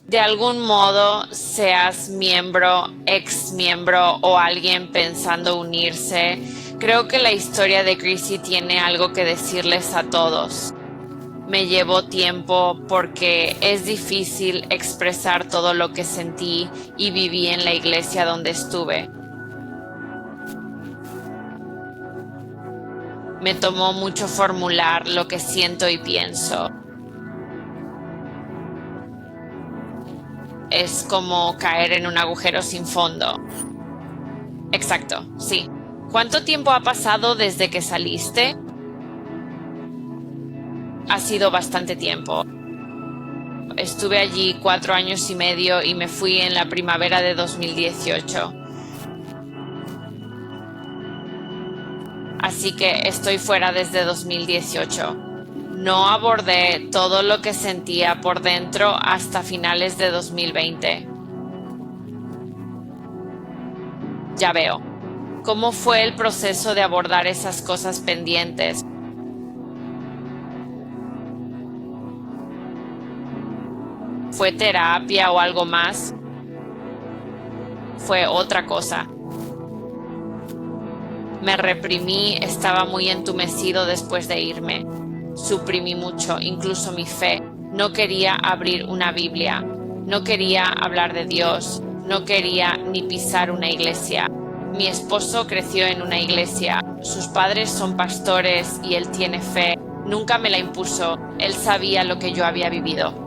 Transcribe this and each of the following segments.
De algún modo, seas miembro, ex miembro o alguien pensando unirse, creo que la historia de Chrissy tiene algo que decirles a todos. Me llevó tiempo porque es difícil expresar todo lo que sentí y viví en la iglesia donde estuve. Me tomó mucho formular lo que siento y pienso. Es como caer en un agujero sin fondo. Exacto, sí. ¿Cuánto tiempo ha pasado desde que saliste? Ha sido bastante tiempo. Estuve allí 4 años y medio y me fui en la primavera de 2018. Así que estoy fuera desde 2018. No abordé todo lo que sentía por dentro hasta finales de 2020. Ya veo. ¿Cómo fue el proceso de abordar esas cosas pendientes? ¿Fue terapia o algo más? Fue otra cosa. Me reprimí, estaba muy entumecido después de irme. Suprimí mucho, incluso mi fe. No quería abrir una Biblia. No quería hablar de Dios. No quería ni pisar una iglesia. Mi esposo creció en una iglesia. Sus padres son pastores y él tiene fe. Nunca me la impuso. Él sabía lo que yo había vivido.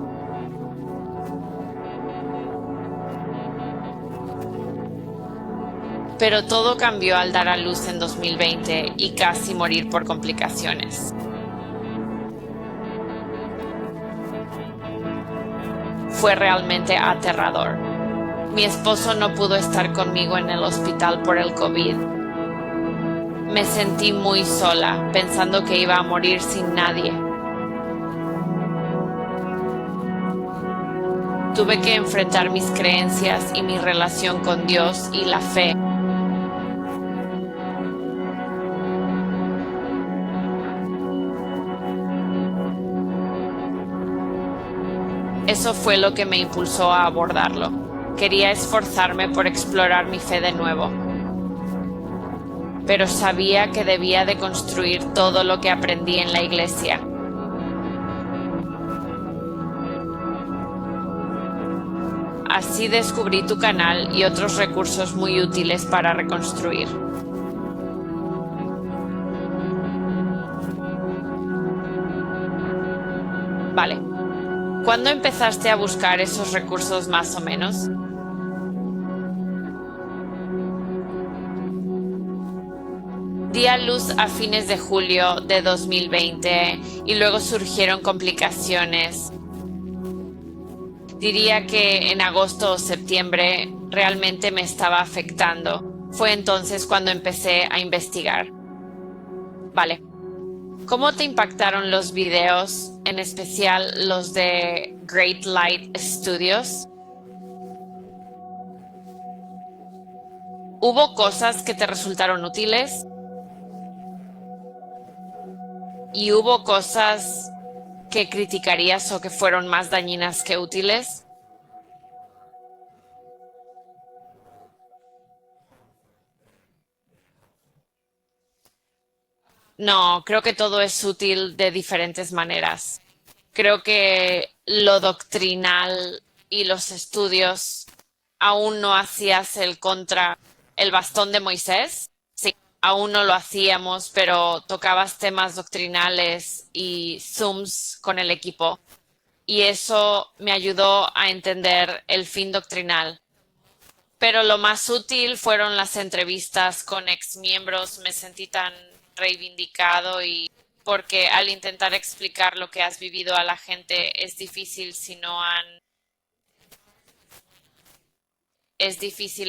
Pero todo cambió al dar a luz en 2020 y casi morir por complicaciones. Fue realmente aterrador. Mi esposo no pudo estar conmigo en el hospital por el COVID. Me sentí muy sola, pensando que iba a morir sin nadie. Tuve que enfrentar mis creencias y mi relación con Dios y la fe. Eso fue lo que me impulsó a abordarlo. Quería esforzarme por explorar mi fe de nuevo. Pero sabía que debía de construir todo lo que aprendí en la iglesia. Así descubrí tu canal y otros recursos muy útiles para reconstruir. Vale. ¿Cuándo empezaste a buscar esos recursos más o menos? Di a luz a fines de julio de 2020 y luego surgieron complicaciones. Diría que en agosto o septiembre realmente me estaba afectando. Fue entonces cuando empecé a investigar. Vale. ¿Cómo te impactaron los videos, en especial los de Great Light Studios? ¿Hubo cosas que te resultaron útiles? ¿Y hubo cosas que criticarías o que fueron más dañinas que útiles? No, creo que todo es útil de diferentes maneras. Creo que lo doctrinal y los estudios aún no hacías el bastón de Moisés. Sí, aún no lo hacíamos, pero tocabas temas doctrinales y Zooms con el equipo. Y eso me ayudó a entender el fin doctrinal. Pero lo más útil fueron las entrevistas con exmiembros. Me sentí tan reivindicado y porque al intentar explicar lo que has vivido a la gente es difícil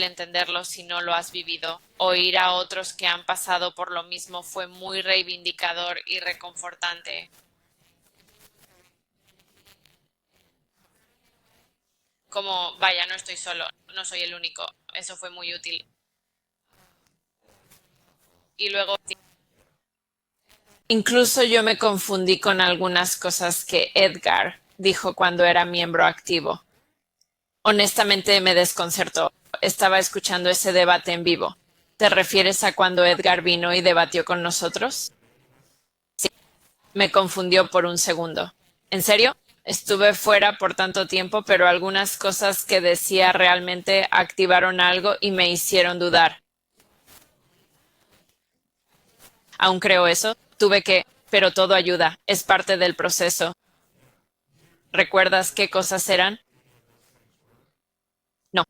entenderlo si no lo has vivido. Oír a otros que han pasado por lo mismo fue muy reivindicador y reconfortante. Como, vaya, no estoy solo, no soy el único. Eso fue muy útil. Y luego, incluso yo me confundí con algunas cosas que Edgar dijo cuando era miembro activo. Honestamente me desconcertó. Estaba escuchando ese debate en vivo. ¿Te refieres a cuando Edgar vino y debatió con nosotros? Me confundió por un segundo. ¿En serio? Estuve fuera por tanto tiempo, pero algunas cosas que decía realmente activaron algo y me hicieron dudar. Aún creo eso. Pero todo ayuda. Es parte del proceso. ¿Recuerdas qué cosas eran? No.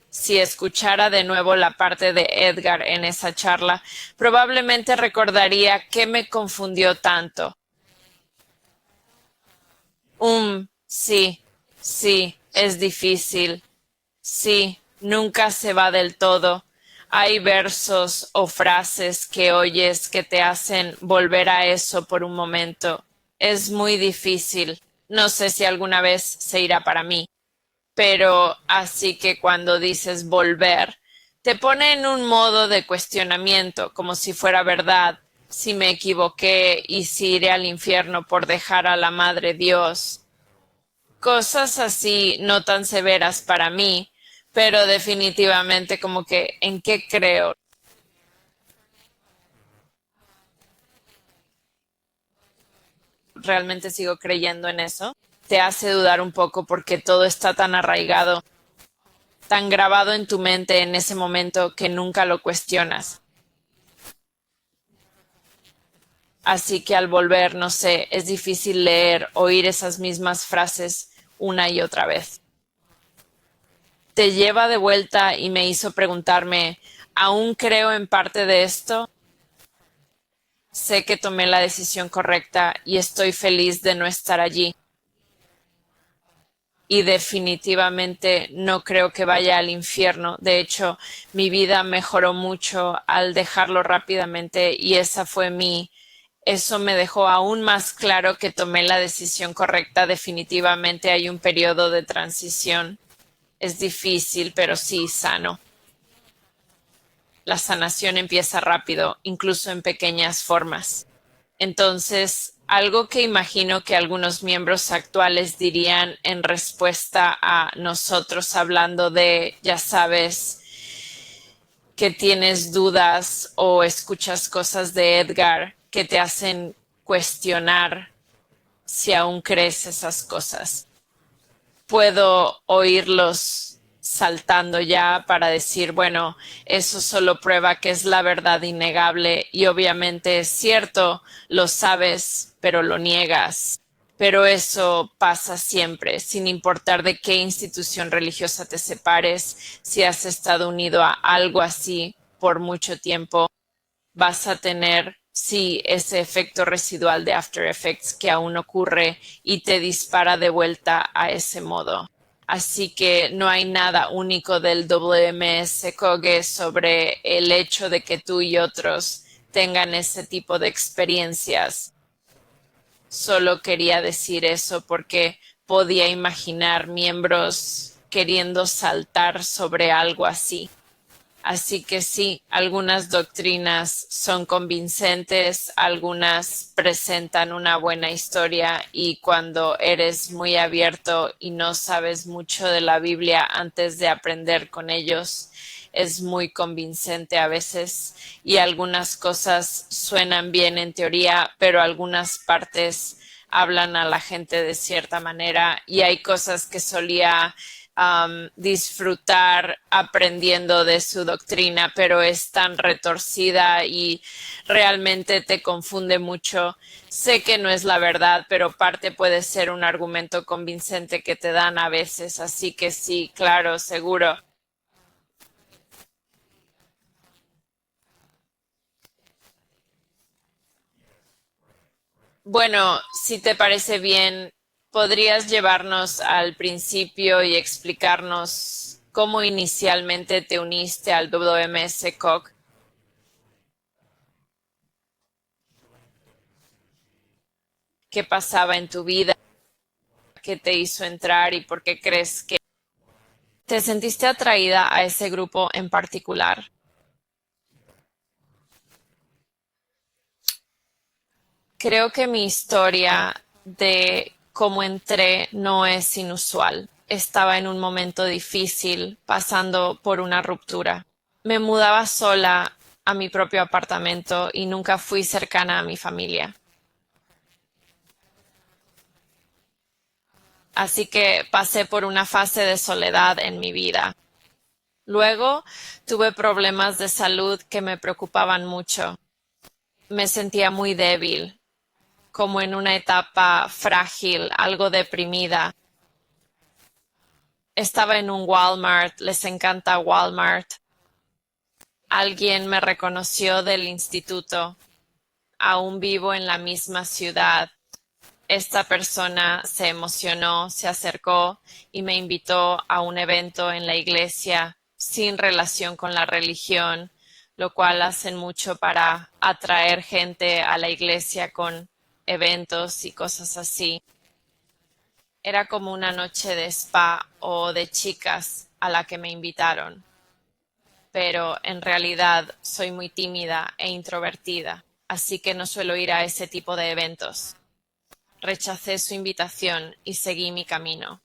Si escuchara de nuevo la parte de Edgar en esa charla, probablemente recordaría qué me confundió tanto. Sí, sí, es difícil. Sí, nunca se va del todo. Hay versos o frases que oyes que te hacen volver a eso por un momento. Es muy difícil. No sé si alguna vez se irá para mí, pero así que cuando dices volver, te pone en un modo de cuestionamiento, como si fuera verdad, si me equivoqué y si iré al infierno por dejar a la Madre Dios. Cosas así no tan severas para mí, pero definitivamente como que en qué creo. Realmente sigo creyendo en eso. Te hace dudar un poco porque todo está tan arraigado, tan grabado en tu mente en ese momento que nunca lo cuestionas. Así que al volver, no sé, es difícil leer, oír esas mismas frases una y otra vez. Te lleva de vuelta y me hizo preguntarme, ¿aún creo en parte de esto? Sé que tomé la decisión correcta y estoy feliz de no estar allí. Y definitivamente no creo que vaya al infierno. De hecho, mi vida mejoró mucho al dejarlo rápidamente y eso me dejó aún más claro que tomé la decisión correcta. Definitivamente hay un periodo de transición. Es difícil, pero sí sano. La sanación empieza rápido, incluso en pequeñas formas. Entonces, algo que imagino que algunos miembros actuales dirían en respuesta a nosotros hablando de, ya sabes, que tienes dudas o escuchas cosas de Edgar que te hacen cuestionar si aún crees esas cosas. Puedo oírlos saltando ya para decir, bueno, eso solo prueba que es la verdad innegable y obviamente es cierto, lo sabes, pero lo niegas. Pero eso pasa siempre, sin importar de qué institución religiosa te separes, si has estado unido a algo así por mucho tiempo, vas a tener, sí, ese efecto residual de After Effects que aún ocurre y te dispara de vuelta a ese modo. Así que no hay nada único del WMS Koge sobre el hecho de que tú y otros tengan ese tipo de experiencias. Solo quería decir eso porque podía imaginar miembros queriendo saltar sobre algo así. Así que sí, algunas doctrinas son convincentes, algunas presentan una buena historia y cuando eres muy abierto y no sabes mucho de la Biblia antes de aprender con ellos, es muy convincente a veces y algunas cosas suenan bien en teoría, pero algunas partes hablan a la gente de cierta manera y hay cosas que solía disfrutar aprendiendo de su doctrina, pero es tan retorcida y realmente te confunde mucho. Sé que no es la verdad, pero parte puede ser un argumento convincente que te dan a veces, así que sí, claro, seguro. Bueno, si te parece bien, ¿podrías llevarnos al principio y explicarnos cómo inicialmente te uniste al WMS COG? ¿Qué pasaba en tu vida? ¿Qué te hizo entrar y por qué crees que te sentiste atraída a ese grupo en particular? Creo que mi historia de como entré no es inusual. Estaba en un momento difícil, pasando por una ruptura. Me mudaba sola a mi propio apartamento y nunca fui cercana a mi familia. Así que pasé por una fase de soledad en mi vida. Luego tuve problemas de salud que me preocupaban mucho. Me sentía muy débil, como en una etapa frágil, algo deprimida. Estaba en un Walmart, les encanta Walmart. Alguien me reconoció del instituto. Aún vivo en la misma ciudad. Esta persona se emocionó, se acercó y me invitó a un evento en la iglesia sin relación con la religión, lo cual hacen mucho para atraer gente a la iglesia con eventos y cosas así. Era como una noche de spa o de chicas a la que me invitaron, pero en realidad soy muy tímida e introvertida, así que no suelo ir a ese tipo de eventos. Rechacé su invitación y seguí mi camino.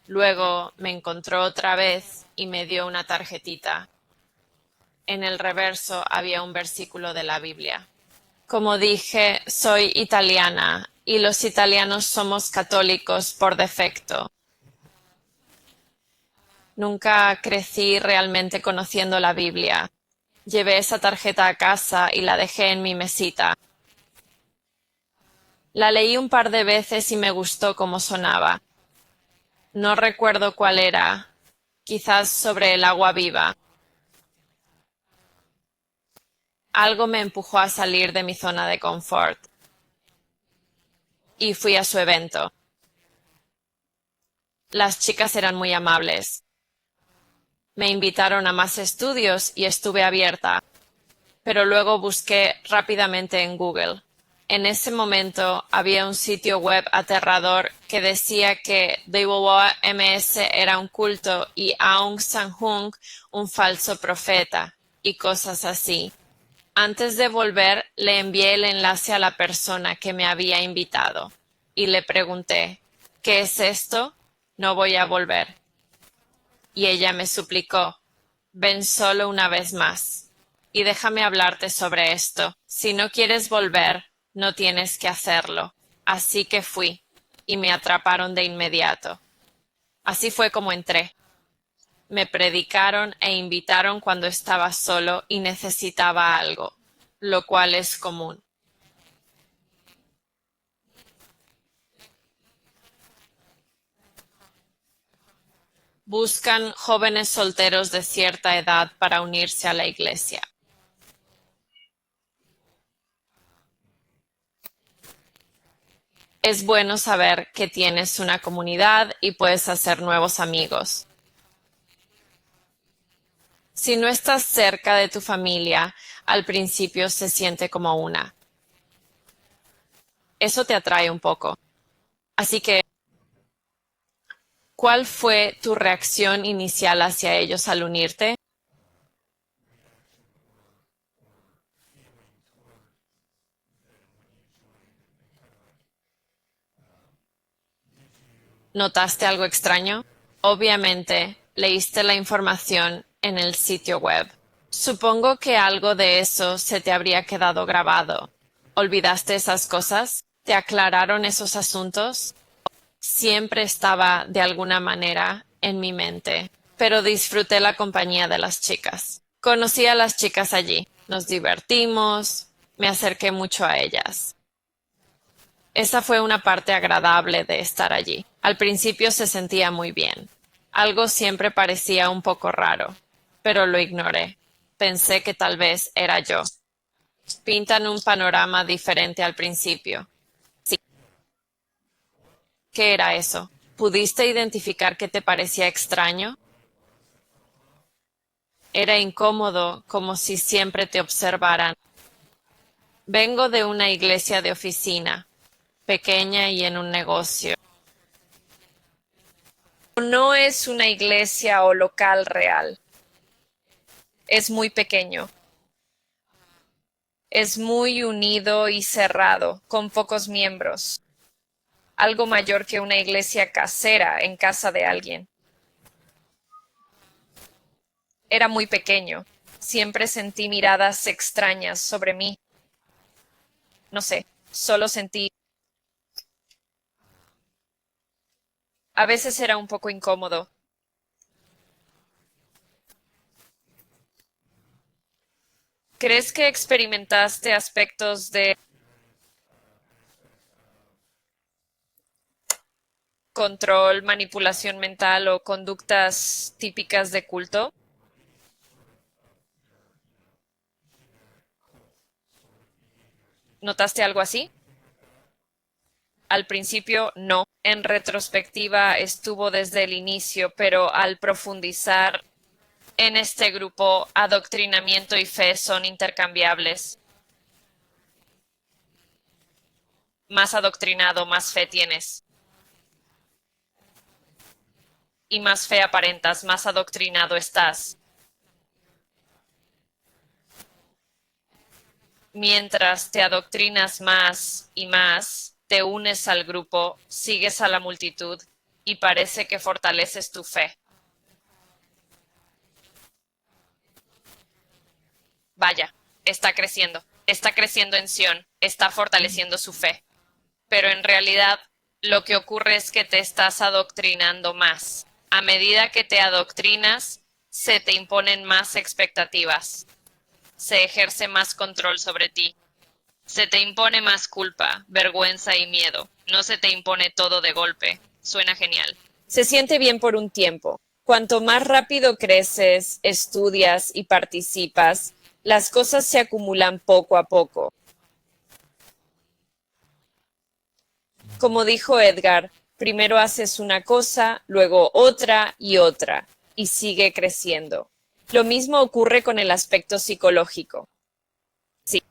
Luego me encontró otra vez y me dio una tarjetita. En el reverso había un versículo de la Biblia. Como dije, soy italiana y los italianos somos católicos por defecto. Nunca crecí realmente conociendo la Biblia. Llevé esa tarjeta a casa y la dejé en mi mesita. La leí un par de veces y me gustó cómo sonaba. No recuerdo cuál era, quizás sobre el agua viva. Algo me empujó a salir de mi zona de confort y fui a su evento. Las chicas eran muy amables. Me invitaron a más estudios y estuve abierta, pero luego busqué rápidamente en Google. En ese momento había un sitio web aterrador que decía que Daewoo MS era un culto y Aung San Suu un falso profeta y cosas así. Antes de volver, le envié el enlace a la persona que me había invitado y le pregunté, ¿qué es esto? No voy a volver. Y ella me suplicó, ven solo una vez más y déjame hablarte sobre esto. Si no quieres volver, no tienes que hacerlo. Así que fui y me atraparon de inmediato. Así fue como entré. Me predicaron e invitaron cuando estaba solo y necesitaba algo, lo cual es común. Buscan jóvenes solteros de cierta edad para unirse a la iglesia. Es bueno saber que tienes una comunidad y puedes hacer nuevos amigos. Si no estás cerca de tu familia, al principio se siente como una. Eso te atrae un poco. Así que, ¿cuál fue tu reacción inicial hacia ellos al unirte? ¿Notaste algo extraño? Obviamente, leíste la información en el sitio web. Supongo que algo de eso se te habría quedado grabado. ¿Olvidaste esas cosas? ¿Te aclararon esos asuntos? Siempre estaba, de alguna manera, en mi mente, pero disfruté la compañía de las chicas. Conocí a las chicas allí, nos divertimos, me acerqué mucho a ellas. Esa fue una parte agradable de estar allí. Al principio se sentía muy bien. Algo siempre parecía un poco raro, pero lo ignoré. Pensé que tal vez era yo. Pintan un panorama diferente al principio. Sí. ¿Qué era eso? ¿Pudiste identificar qué te parecía extraño? Era incómodo, como si siempre te observaran. Vengo de una iglesia de oficina, pequeña y en un negocio. No es una iglesia o local real. Es muy pequeño. Es muy unido y cerrado, con pocos miembros. algo mayor que una iglesia casera en casa de alguien. Era muy pequeño. Siempre sentí miradas extrañas sobre mí. No sé, solo sentí. A veces era un poco incómodo. ¿Crees que experimentaste aspectos de control, manipulación mental o conductas típicas de culto? ¿Notaste algo así? Al principio no. En retrospectiva estuvo desde el inicio, pero al profundizar en este grupo, adoctrinamiento y fe son intercambiables. Más adoctrinado, más fe tienes. Y más fe aparentas, más adoctrinado estás. Mientras te adoctrinas más y más, te unes al grupo, sigues a la multitud y parece que fortaleces tu fe. Vaya, está creciendo en Sion, está fortaleciendo su fe. Pero en realidad lo que ocurre es que te estás adoctrinando más. A medida que te adoctrinas, se te imponen más expectativas, se ejerce más control sobre ti, se te impone más culpa, vergüenza y miedo. No se te impone todo de golpe. Suena genial. Se siente bien por un tiempo. Cuanto más rápido creces, estudias y participas, las cosas se acumulan poco a poco. Como dijo Edgar, primero haces una cosa, luego otra y sigue creciendo. Lo mismo ocurre con el aspecto psicológico. Sí,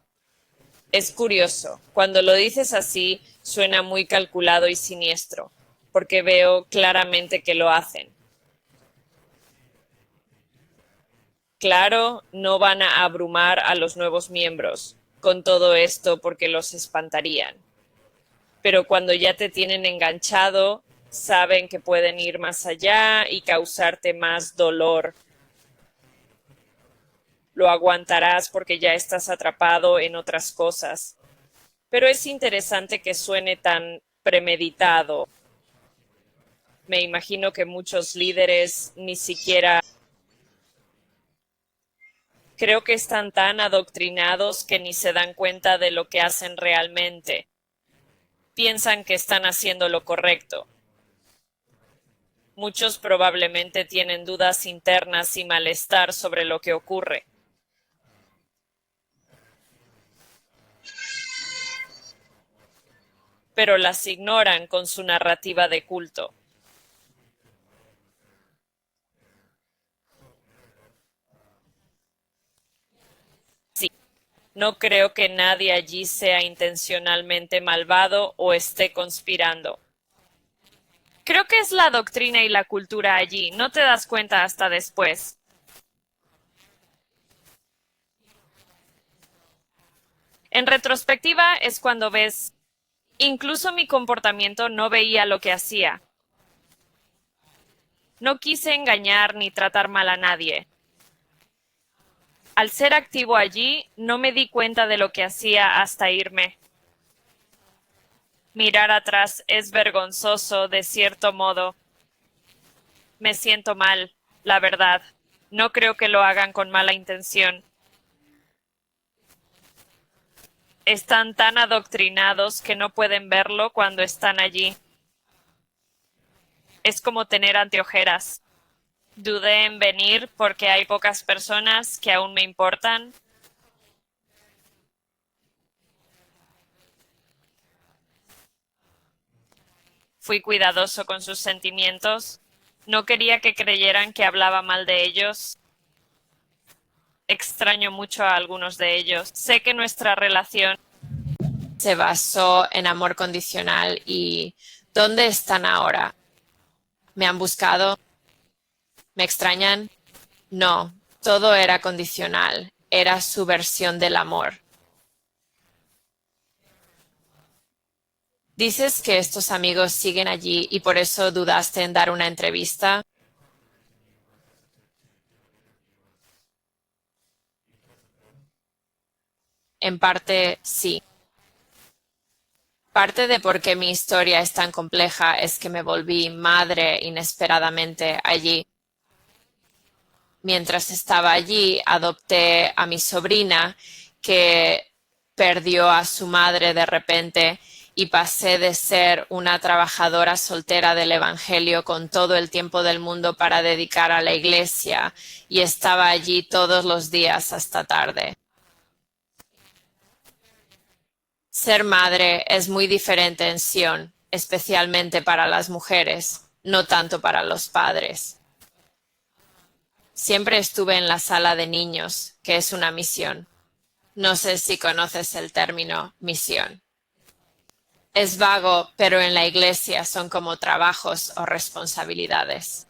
es curioso. Cuando lo dices así, suena muy calculado y siniestro, porque veo claramente que lo hacen. Claro, no van a abrumar a los nuevos miembros con todo esto porque los espantarían. Pero cuando ya te tienen enganchado, saben que pueden ir más allá y causarte más dolor. Lo aguantarás porque ya estás atrapado en otras cosas. Pero es interesante que suene tan premeditado. Me imagino que muchos líderes ni siquiera creo que están tan adoctrinados que ni se dan cuenta de lo que hacen realmente. Piensan que están haciendo lo correcto. Muchos probablemente tienen dudas internas y malestar sobre lo que ocurre. Pero las ignoran con su narrativa de culto. Sí, no creo que nadie allí sea intencionalmente malvado o esté conspirando. Creo que es la doctrina y la cultura allí, no te das cuenta hasta después. En retrospectiva es cuando ves, incluso mi comportamiento no veía lo que hacía. No quise engañar ni tratar mal a nadie. Al ser activo allí, no me di cuenta de lo que hacía hasta irme. Mirar atrás es vergonzoso, de cierto modo. Me siento mal, la verdad. No creo que lo hagan con mala intención. Están tan adoctrinados que no pueden verlo cuando están allí. Es como tener anteojeras. Dudé en venir porque hay pocas personas que aún me importan. Fui cuidadoso con sus sentimientos. No quería que creyeran que hablaba mal de ellos. Extraño mucho a algunos de ellos. Sé que nuestra relación se basó en amor condicional y ¿dónde están ahora? ¿Me han buscado? ¿Me extrañan? No, todo era condicional. Era su versión del amor. Dices que estos amigos siguen allí y por eso dudaste en dar una entrevista. En parte, sí. Parte de por qué mi historia es tan compleja es que me volví madre inesperadamente allí. Mientras estaba allí, adopté a mi sobrina que perdió a su madre de repente y pasé de ser una trabajadora soltera del Evangelio con todo el tiempo del mundo para dedicar a la iglesia y estaba allí todos los días hasta tarde. Ser madre es muy diferente en Sion, especialmente para las mujeres, no tanto para los padres. Siempre estuve en la sala de niños, que es una misión. No sé si conoces el término misión. Es vago, pero en la iglesia son como trabajos o responsabilidades.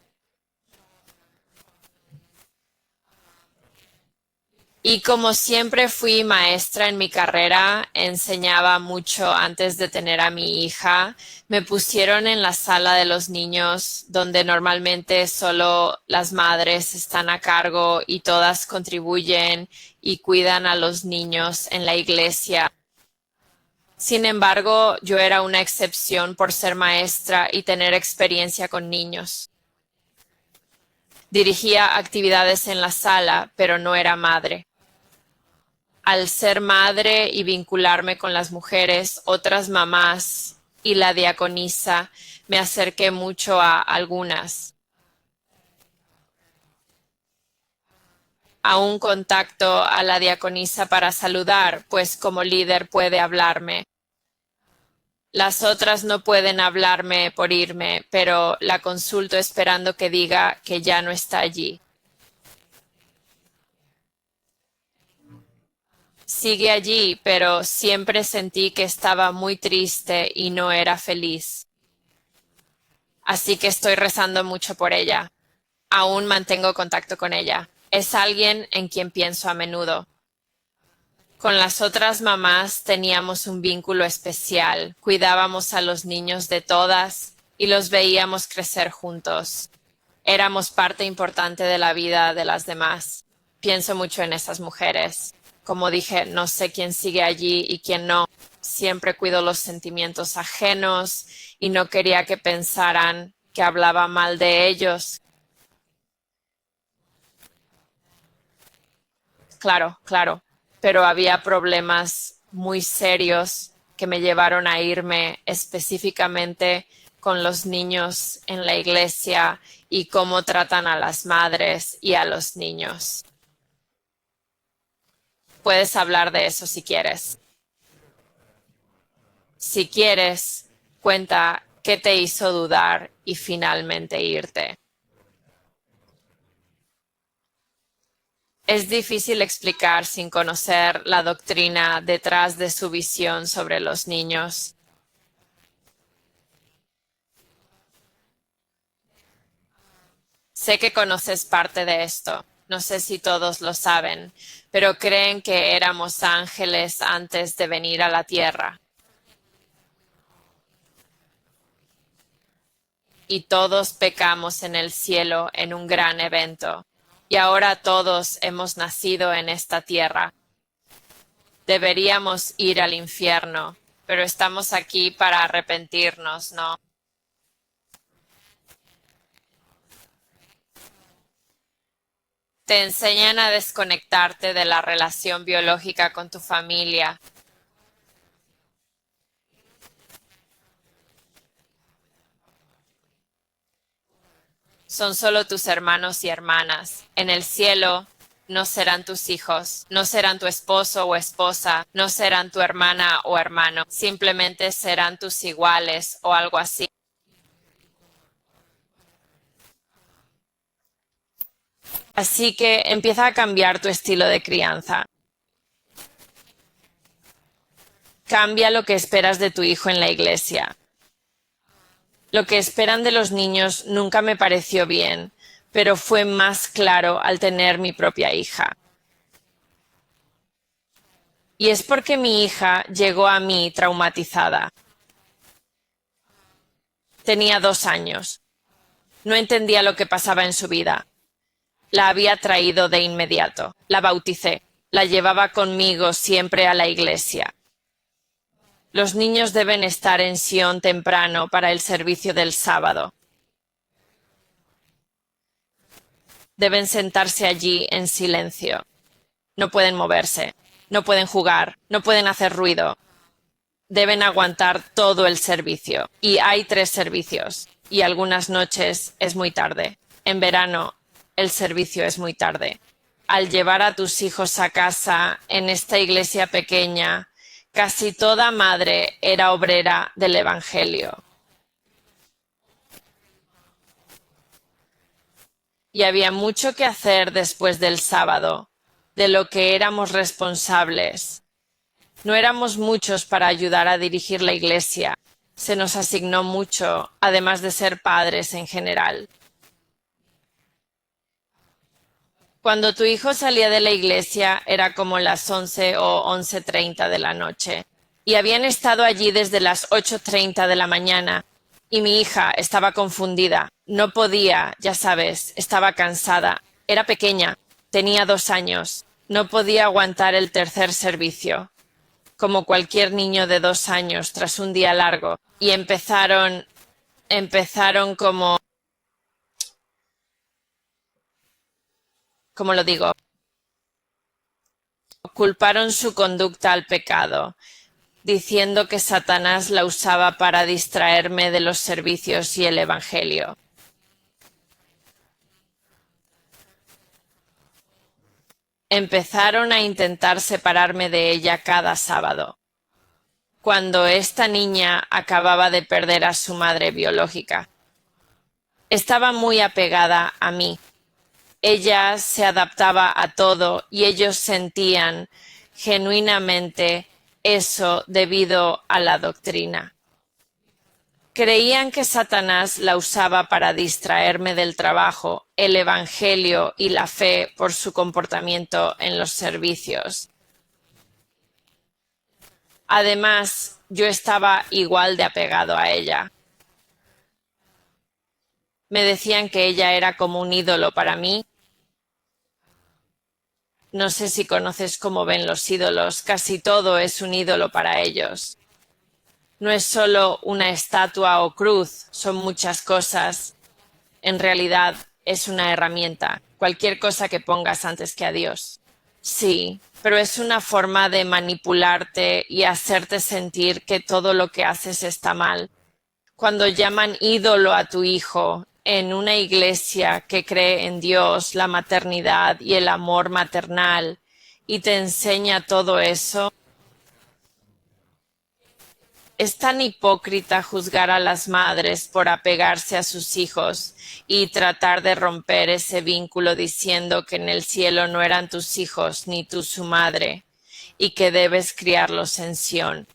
Y como siempre fui maestra en mi carrera, enseñaba mucho antes de tener a mi hija, me pusieron en la sala de los niños, donde normalmente solo las madres están a cargo y todas contribuyen y cuidan a los niños en la iglesia. Sin embargo, yo era una excepción por ser maestra y tener experiencia con niños. Dirigía actividades en la sala, pero no era madre. Al ser madre y vincularme con las mujeres, otras mamás y la diaconisa, me acerqué mucho a algunas. A un contacto a la diaconisa para saludar, pues como líder puede hablarme. Las otras no pueden hablarme por irme, pero la consulto esperando que diga que ya no está allí. Sigue allí, pero siempre sentí que estaba muy triste y no era feliz. Así que estoy rezando mucho por ella. Aún mantengo contacto con ella. Es alguien en quien pienso a menudo. Con las otras mamás teníamos un vínculo especial. Cuidábamos a los niños de todas y los veíamos crecer juntos. Éramos parte importante de la vida de las demás. Pienso mucho en esas mujeres. Como dije, no sé quién sigue allí y quién no. Siempre cuido los sentimientos ajenos y no quería que pensaran que hablaba mal de ellos. Claro, claro, pero había problemas muy serios que me llevaron a irme específicamente con los niños en la iglesia y cómo tratan a las madres y a los niños. Puedes hablar de eso si quieres. Si quieres, cuenta qué te hizo dudar y finalmente irte. Es difícil explicar sin conocer la doctrina detrás de su visión sobre los niños. Sé que conoces parte de esto. No sé si todos lo saben, pero creen que éramos ángeles antes de venir a la tierra. Y todos pecamos en el cielo en un gran evento. Y ahora todos hemos nacido en esta tierra. Deberíamos ir al infierno, pero estamos aquí para arrepentirnos, ¿no? Te enseñan a desconectarte de la relación biológica con tu familia. Son solo tus hermanos y hermanas. En el cielo no serán tus hijos, no serán tu esposo o esposa, no serán tu hermana o hermano, simplemente serán tus iguales o algo así. Así que empieza a cambiar tu estilo de crianza. Cambia lo que esperas de tu hijo en la iglesia. Lo que esperan de los niños nunca me pareció bien, pero fue más claro al tener mi propia hija. Y es porque mi hija llegó a mí traumatizada. Tenía 2 años. No entendía lo que pasaba en su vida. La había traído de inmediato. La bauticé. La llevaba conmigo siempre a la iglesia. Los niños deben estar en Sion temprano para el servicio del sábado. Deben sentarse allí en silencio. No pueden moverse, no pueden jugar, no pueden hacer ruido. Deben aguantar todo el servicio. Y hay 3 servicios. Y algunas noches es muy tarde. En verano, el servicio es muy tarde. Al llevar a tus hijos a casa en esta iglesia pequeña, casi toda madre era obrera del Evangelio. Y había mucho que hacer después del sábado, de lo que éramos responsables. No éramos muchos para ayudar a dirigir la iglesia. Se nos asignó mucho, además de ser padres en general. Cuando tu hijo salía de la iglesia era como las 11 o 11:30 de la noche. Y habían estado allí desde las 8:30 de la mañana. Y mi hija estaba confundida. No podía, ya sabes, estaba cansada. Era pequeña, tenía 2 años. No podía aguantar el tercer servicio, como cualquier niño de 2 años tras un día largo. Y empezaron ¿cómo lo digo? Culparon su conducta al pecado, diciendo que Satanás la usaba para distraerme de los servicios y el Evangelio. Empezaron a intentar separarme de ella cada sábado, cuando esta niña acababa de perder a su madre biológica. Estaba muy apegada a mí. Ella se adaptaba a todo y ellos sentían genuinamente eso debido a la doctrina. Creían que Satanás la usaba para distraerme del trabajo, el Evangelio y la fe por su comportamiento en los servicios. Además, yo estaba igual de apegado a ella. Me decían que ella era como un ídolo para mí. No sé si conoces cómo ven los ídolos, casi todo es un ídolo para ellos. No es solo una estatua o cruz, son muchas cosas. En realidad es una herramienta, cualquier cosa que pongas antes que a Dios. Sí, pero es una forma de manipularte y hacerte sentir que todo lo que haces está mal. Cuando llaman ídolo a tu hijo en una iglesia que cree en Dios, la maternidad y el amor maternal, y te enseña todo eso, es tan hipócrita juzgar a las madres por apegarse a sus hijos y tratar de romper ese vínculo diciendo que en el cielo no eran tus hijos ni tú su madre y que debes criarlos en Sion.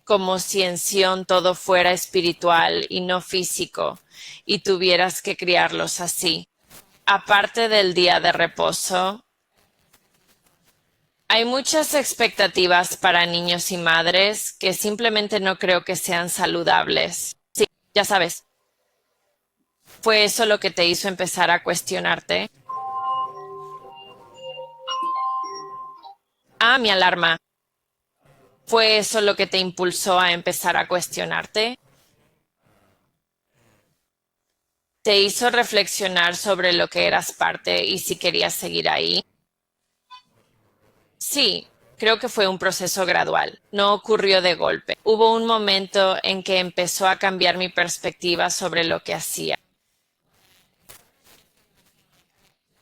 Como si en Sion todo fuera espiritual y no físico, y tuvieras que criarlos así. Aparte del día de reposo, hay muchas expectativas para niños y madres que simplemente no creo que sean saludables. Sí, ya sabes. ¿Fue eso lo que te hizo empezar a cuestionarte? Ah, mi alarma. ¿Fue eso lo que te impulsó a empezar a cuestionarte? ¿Te hizo reflexionar sobre lo que eras parte y si querías seguir ahí? Sí, creo que fue un proceso gradual. No ocurrió de golpe. Hubo un momento en que empezó a cambiar mi perspectiva sobre lo que hacía.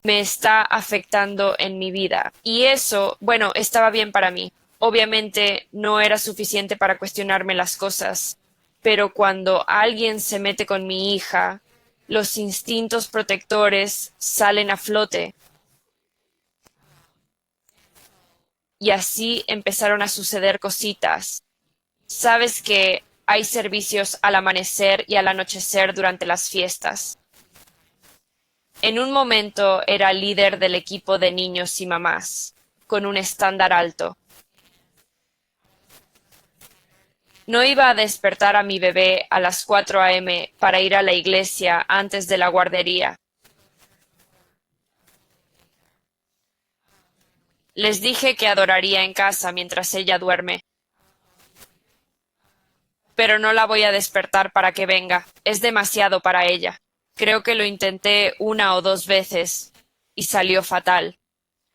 Me está afectando en mi vida. Y eso, bueno, estaba bien para mí. Obviamente no era suficiente para cuestionarme las cosas, pero cuando alguien se mete con mi hija, los instintos protectores salen a flote. Y así empezaron a suceder cositas. Sabes que hay servicios al amanecer y al anochecer durante las fiestas. En un momento era líder del equipo de niños y mamás, con un estándar alto. No iba a despertar a mi bebé a las 4 a.m. para ir a la iglesia antes de la guardería. Les dije que adoraría en casa mientras ella duerme. Pero no la voy a despertar para que venga. Es demasiado para ella. Creo que lo intenté 1 o 2 veces y salió fatal.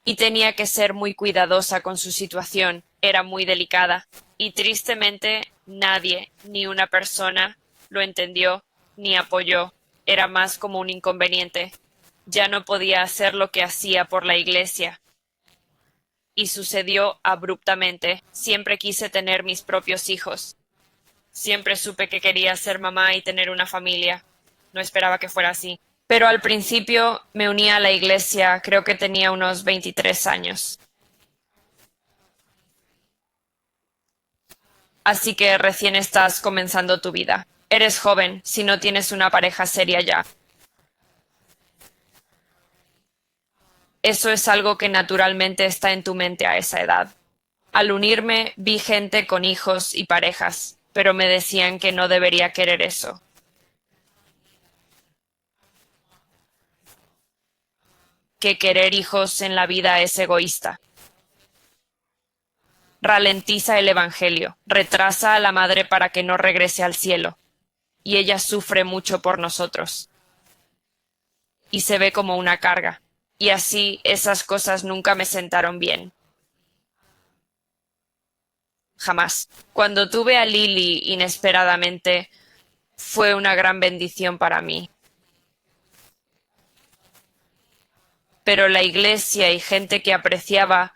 Y tenía que ser muy cuidadosa con su situación. Era muy delicada. Y tristemente nadie, ni una persona, lo entendió ni apoyó. Era más como un inconveniente. Ya no podía hacer lo que hacía por la iglesia. Y sucedió abruptamente. Siempre quise tener mis propios hijos. Siempre supe que quería ser mamá y tener una familia. No esperaba que fuera así. Pero al principio me uní a la iglesia, creo que tenía unos 23 años. Así que recién estás comenzando tu vida. Eres joven si no tienes una pareja seria ya. Eso es algo que naturalmente está en tu mente a esa edad. Al unirme vi gente con hijos y parejas, pero me decían que no debería querer eso. Que querer hijos en la vida es egoísta. Ralentiza el Evangelio, retrasa a la madre para que no regrese al cielo, y ella sufre mucho por nosotros. Y se ve como una carga, y así esas cosas nunca me sentaron bien. Jamás. Cuando tuve a Lily inesperadamente, fue una gran bendición para mí. Pero la iglesia y gente que apreciaba,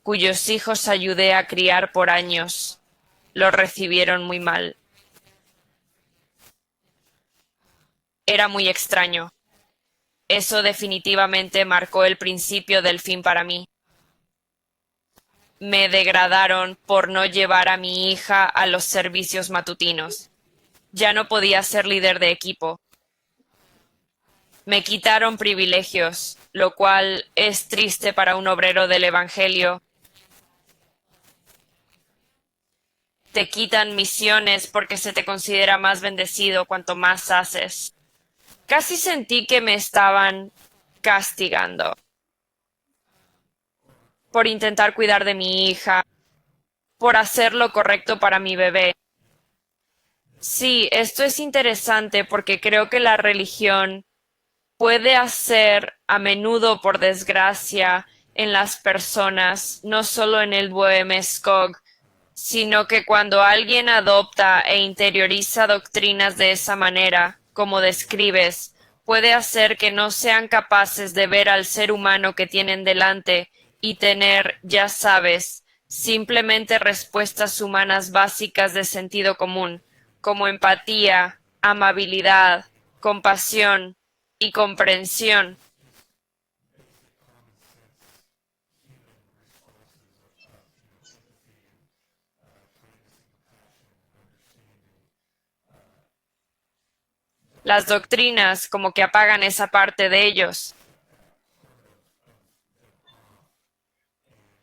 cuyos hijos ayudé a criar por años, lo recibieron muy mal. Era muy extraño. Eso definitivamente marcó el principio del fin para mí. Me degradaron por no llevar a mi hija a los servicios matutinos. Ya no podía ser líder de equipo. Me quitaron privilegios, lo cual es triste para un obrero del Evangelio. Te quitan misiones porque se te considera más bendecido cuanto más haces. Casi sentí que me estaban castigando por intentar cuidar de mi hija, por hacer lo correcto para mi bebé. Sí, esto es interesante porque creo que la religión puede hacer a menudo, por desgracia, en las personas, no solo en el Bohemia-Skog, sino que cuando alguien adopta e interioriza doctrinas de esa manera, como describes, puede hacer que no sean capaces de ver al ser humano que tienen delante y tener, ya sabes, simplemente respuestas humanas básicas de sentido común, como empatía, amabilidad, compasión y comprensión. Las doctrinas como que apagan esa parte de ellos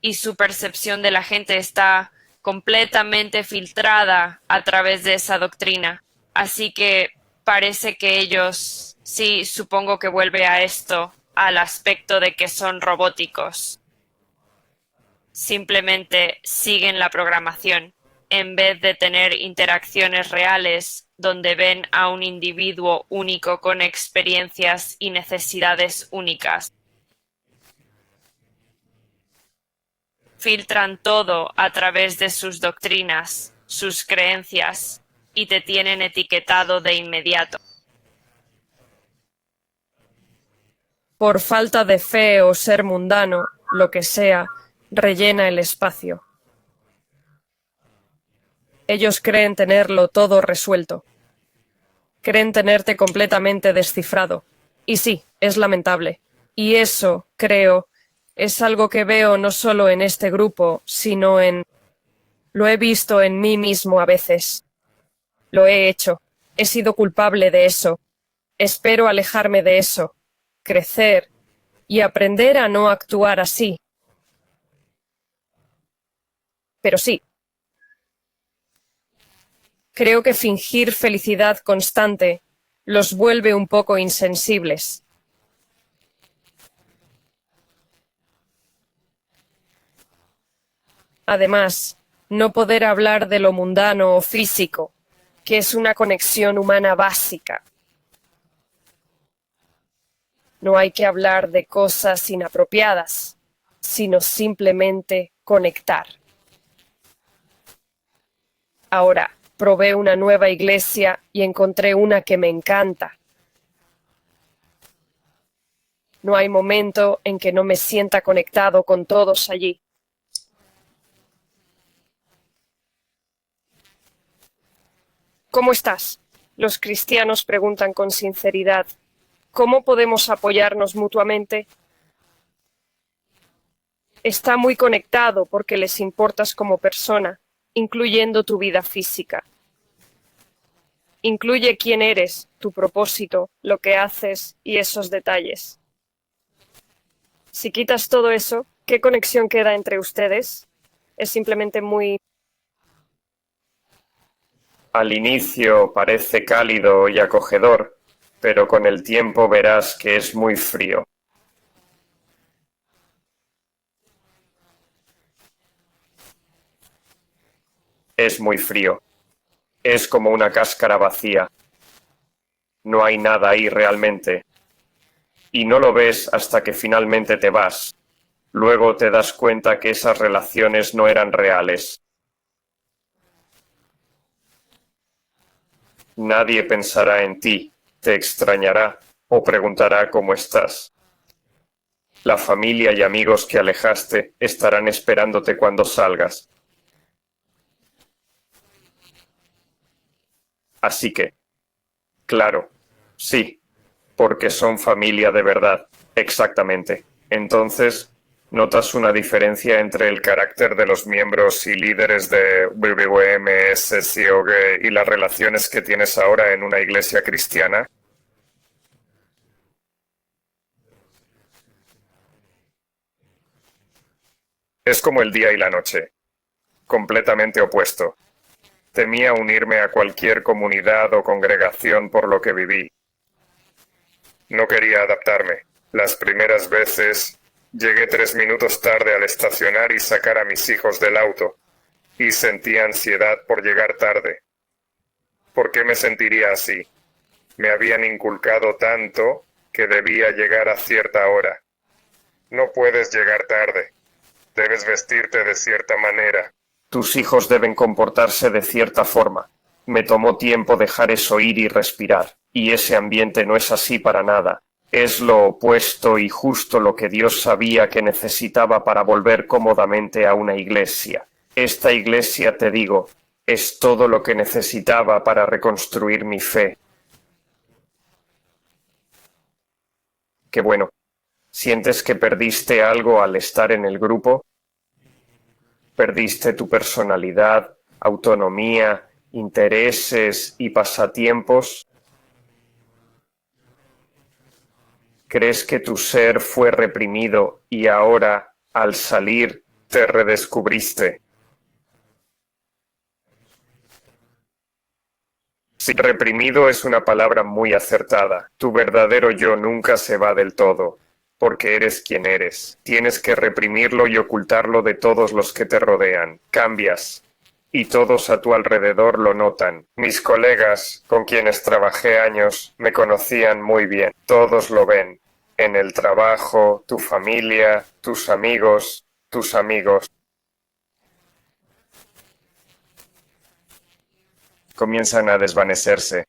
y su percepción de la gente está completamente filtrada a través de esa doctrina. Así que parece que ellos, sí, supongo que vuelve a esto, al aspecto de que son robóticos. Simplemente siguen la programación, en vez de tener interacciones reales donde ven a un individuo único con experiencias y necesidades únicas. Filtran todo a través de sus doctrinas, sus creencias, y te tienen etiquetado de inmediato. Por falta de fe o ser mundano, lo que sea, rellena el espacio. Ellos creen tenerlo todo resuelto. Creen tenerte completamente descifrado. Y sí, es lamentable. Y eso, creo, es algo que veo no solo en este grupo, sino en... Lo he visto en mí mismo a veces. Lo he hecho. He sido culpable de eso. Espero alejarme de eso. crecer y aprender a no actuar así. Pero sí, creo que fingir felicidad constante los vuelve un poco insensibles. Además, no poder hablar de lo mundano o físico, que es una conexión humana básica. No hay que hablar de cosas inapropiadas, sino simplemente conectar. Ahora, probé una nueva iglesia y encontré una que me encanta. No hay momento en que no me sienta conectado con todos allí. ¿Cómo estás? Los cristianos preguntan con sinceridad. ¿Cómo podemos apoyarnos mutuamente? Está muy conectado porque les importas como persona, incluyendo tu vida física. Incluye quién eres, tu propósito, lo que haces y esos detalles. Si quitas todo eso, ¿qué conexión queda entre ustedes? Es simplemente muy... Al inicio parece cálido y acogedor, pero con el tiempo verás que es muy frío. Es muy frío. Es como una cáscara vacía. No hay nada ahí realmente. Y no lo ves hasta que finalmente te vas. Luego te das cuenta que esas relaciones no eran reales. Nadie pensará en ti, te extrañará o preguntará cómo estás. La familia y amigos que alejaste estarán esperándote cuando salgas. Así que, claro, sí, porque son familia de verdad, exactamente. Entonces, ¿notas una diferencia entre el carácter de los miembros y líderes de WWM, SCOG y las relaciones que tienes ahora en una iglesia cristiana? Es como el día y la noche, completamente opuesto. Temía unirme a cualquier comunidad o congregación por lo que viví. No quería adaptarme. Las primeras veces llegué 3 minutos tarde al estacionar y sacar a mis hijos del auto, y sentí ansiedad por llegar tarde. ¿Por qué me sentiría así? Me habían inculcado tanto que debía llegar a cierta hora. No puedes llegar tarde. Debes vestirte de cierta manera. Tus hijos deben comportarse de cierta forma. Me tomó tiempo dejar eso ir y respirar, y ese ambiente no es así para nada. Es lo opuesto y justo lo que Dios sabía que necesitaba para volver cómodamente a una iglesia. Esta iglesia, te digo, es todo lo que necesitaba para reconstruir mi fe. Qué bueno. ¿Sientes que perdiste algo al estar en el grupo? ¿Perdiste tu personalidad, autonomía, intereses y pasatiempos? ¿Crees que tu ser fue reprimido y ahora, al salir, te redescubriste? Sí, reprimido es una palabra muy acertada. Tu verdadero yo nunca se va del todo, porque eres quien eres. Tienes que reprimirlo y ocultarlo de todos los que te rodean. Cambias, y todos a tu alrededor lo notan. Mis colegas, con quienes trabajé años, me conocían muy bien. Todos lo ven. En el trabajo, tu familia, tus amigos, tus amigos. Comienzan a desvanecerse.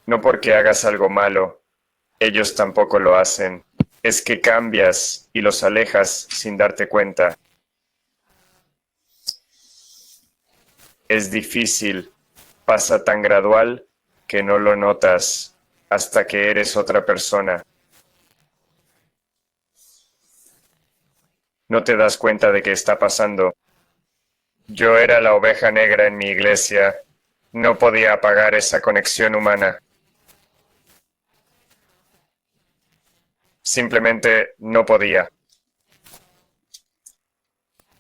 No porque hagas algo malo, ellos tampoco lo hacen. Es que cambias y los alejas sin darte cuenta. Es difícil, pasa tan gradual que no lo notas hasta que eres otra persona. No te das cuenta de qué está pasando. Yo era la oveja negra en mi iglesia. No podía apagar esa conexión humana. Simplemente no podía.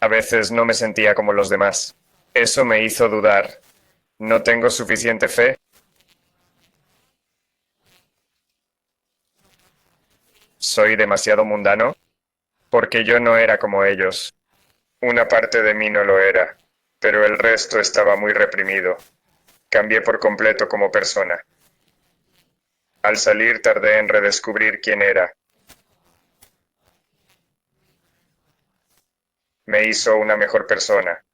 A veces no me sentía como los demás. Eso me hizo dudar. ¿No tengo suficiente fe? ¿Soy demasiado mundano? Porque yo no era como ellos. Una parte de mí no lo era, pero el resto estaba muy reprimido. Cambié por completo como persona. Al salir tardé en redescubrir quién era. Me hizo una mejor persona.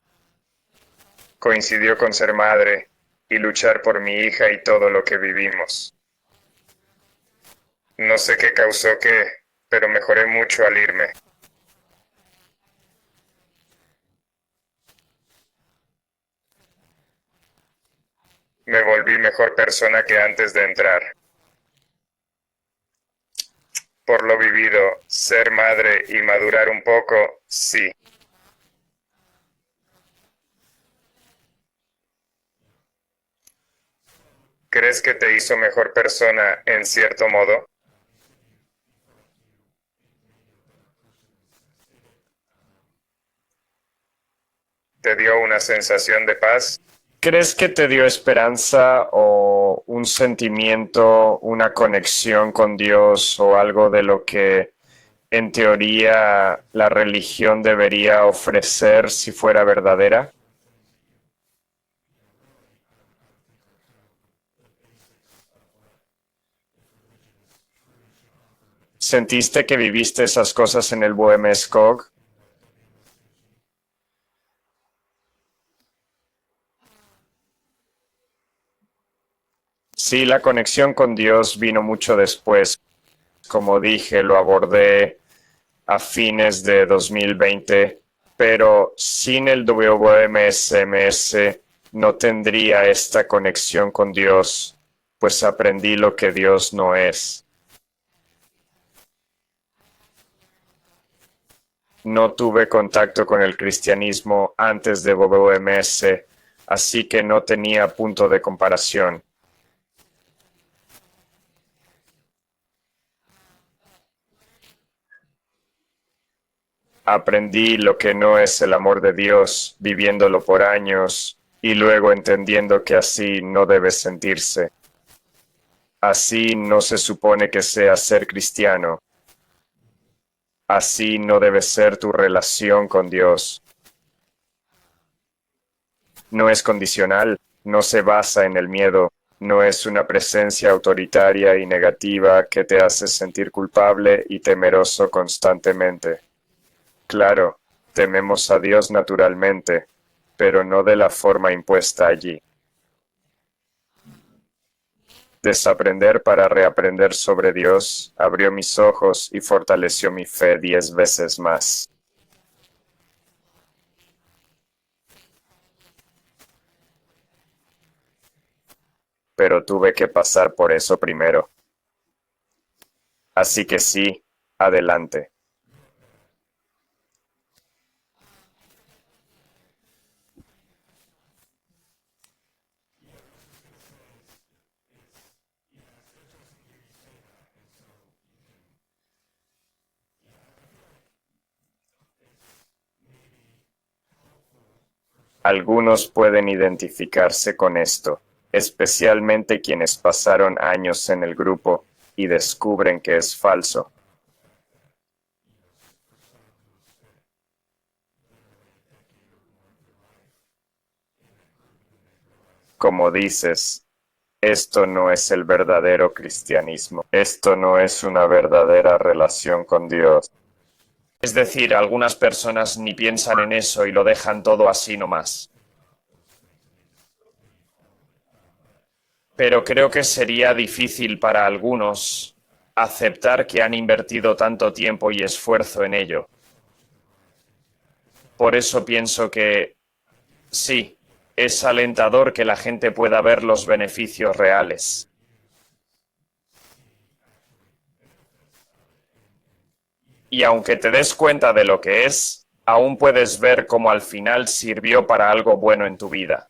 Coincidió con ser madre y luchar por mi hija y todo lo que vivimos. No sé qué causó qué, pero mejoré mucho al irme. Me volví mejor persona que antes de entrar. Por lo vivido, ser madre y madurar un poco, sí. ¿Crees que te hizo mejor persona en cierto modo? ¿Te dio una sensación de paz? ¿Crees que te dio esperanza o un sentimiento, una conexión con Dios o algo de lo que en teoría la religión debería ofrecer si fuera verdadera? ¿Sentiste que viviste esas cosas en el Bohemia-Skog? Sí, la conexión con Dios vino mucho después. Como dije, lo abordé a fines de 2020, pero sin el WMSMS no tendría esta conexión con Dios, pues aprendí lo que Dios no es. No tuve contacto con el cristianismo antes de WMS, así que no tenía punto de comparación. Aprendí lo que no es el amor de Dios, viviéndolo por años, y luego entendiendo que así no debe sentirse. Así no se supone que sea ser cristiano. Así no debe ser tu relación con Dios. No es condicional, no se basa en el miedo, no es una presencia autoritaria y negativa que te hace sentir culpable y temeroso constantemente. Claro, tememos a Dios naturalmente, pero no de la forma impuesta allí. Desaprender para reaprender sobre Dios abrió mis ojos y fortaleció mi fe 10 veces más. Pero tuve que pasar por eso primero. Así que sí, adelante. Algunos pueden identificarse con esto, especialmente quienes pasaron años en el grupo y descubren que es falso. Como dices, esto no es el verdadero cristianismo. Esto no es una verdadera relación con Dios. Es decir, algunas personas ni piensan en eso y lo dejan todo así nomás. Pero creo que sería difícil para algunos aceptar que han invertido tanto tiempo y esfuerzo en ello. Por eso pienso que sí, es alentador que la gente pueda ver los beneficios reales. Y aunque te des cuenta de lo que es, aún puedes ver cómo al final sirvió para algo bueno en tu vida.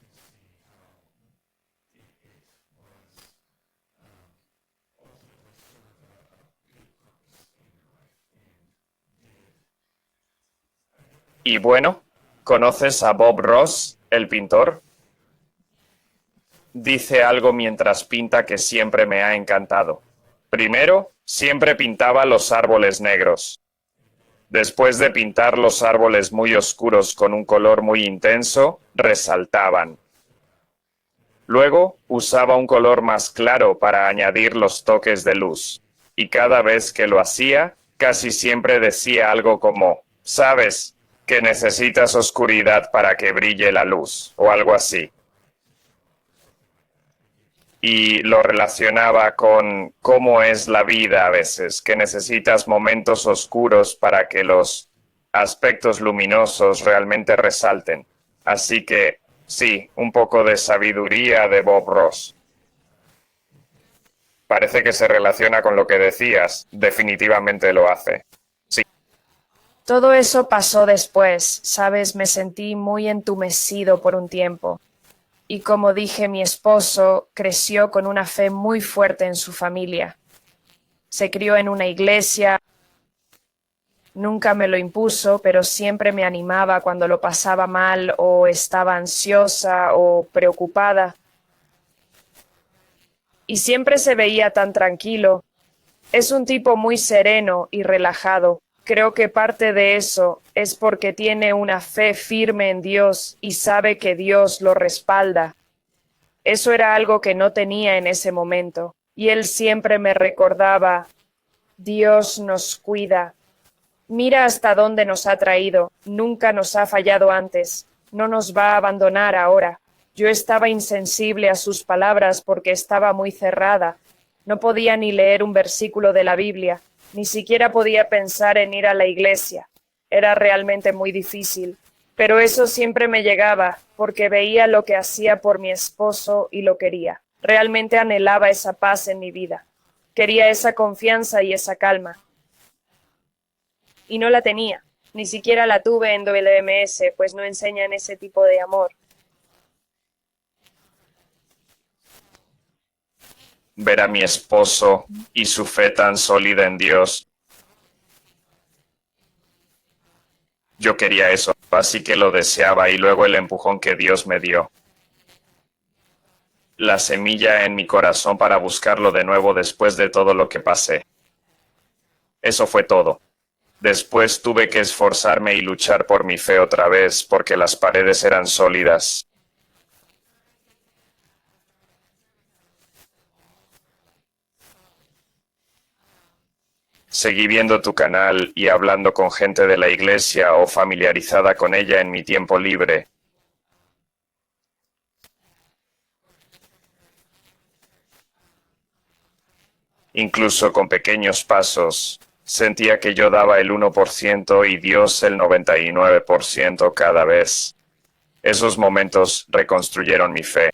Y bueno, ¿conoces a Bob Ross, el pintor? Dice algo mientras pinta que siempre me ha encantado. Primero, siempre pintaba los árboles negros. Después de pintar los árboles muy oscuros con un color muy intenso, resaltaban. Luego, usaba un color más claro para añadir los toques de luz. Y cada vez que lo hacía, casi siempre decía algo como, ¿sabes? Que necesitas oscuridad para que brille la luz, o algo así. Y lo relacionaba con cómo es la vida a veces, que necesitas momentos oscuros para que los aspectos luminosos realmente resalten. Así que, sí, un poco de sabiduría de Bob Ross. Parece que se relaciona con lo que decías. Definitivamente lo hace. Sí. Todo eso pasó después, ¿sabes? Me sentí muy entumecido por un tiempo. Y como dije, mi esposo creció con una fe muy fuerte en su familia. Se crió en una iglesia, nunca me lo impuso, pero siempre me animaba cuando lo pasaba mal o estaba ansiosa o preocupada. Y siempre se veía tan tranquilo. Es un tipo muy sereno y relajado. Creo que parte de eso es porque tiene una fe firme en Dios y sabe que Dios lo respalda. Eso era algo que no tenía en ese momento. Y él siempre me recordaba, Dios nos cuida. Mira hasta dónde nos ha traído. Nunca nos ha fallado antes. No nos va a abandonar ahora. Yo estaba insensible a sus palabras porque estaba muy cerrada. No podía ni leer un versículo de la Biblia. Ni siquiera podía pensar en ir a la iglesia. Era realmente muy difícil. Pero eso siempre me llegaba, porque veía lo que hacía por mi esposo y lo quería. Realmente anhelaba esa paz en mi vida. Quería esa confianza y esa calma. Y no la tenía. Ni siquiera la tuve en WMS, pues no enseñan ese tipo de amor. Ver a mi esposo y su fe tan sólida en Dios. Yo quería eso, así que lo deseaba y luego el empujón que Dios me dio. La semilla en mi corazón para buscarlo de nuevo después de todo lo que pasé. Eso fue todo. Después tuve que esforzarme y luchar por mi fe otra vez porque las paredes eran sólidas. Seguí viendo tu canal y hablando con gente de la iglesia o familiarizada con ella en mi tiempo libre. Incluso con pequeños pasos, sentía que yo daba el 1% y Dios el 99% cada vez. Esos momentos reconstruyeron mi fe.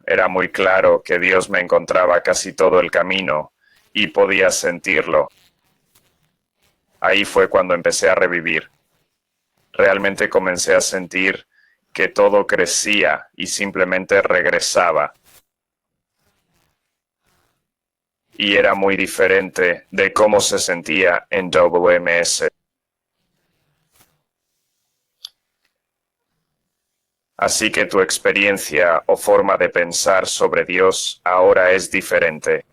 Era muy claro que Dios me encontraba casi todo el camino y podía sentirlo. Ahí fue cuando empecé a revivir. Realmente comencé a sentir que todo crecía y simplemente regresaba. Y era muy diferente de cómo se sentía en WMS. Así que tu experiencia o forma de pensar sobre Dios ahora es diferente.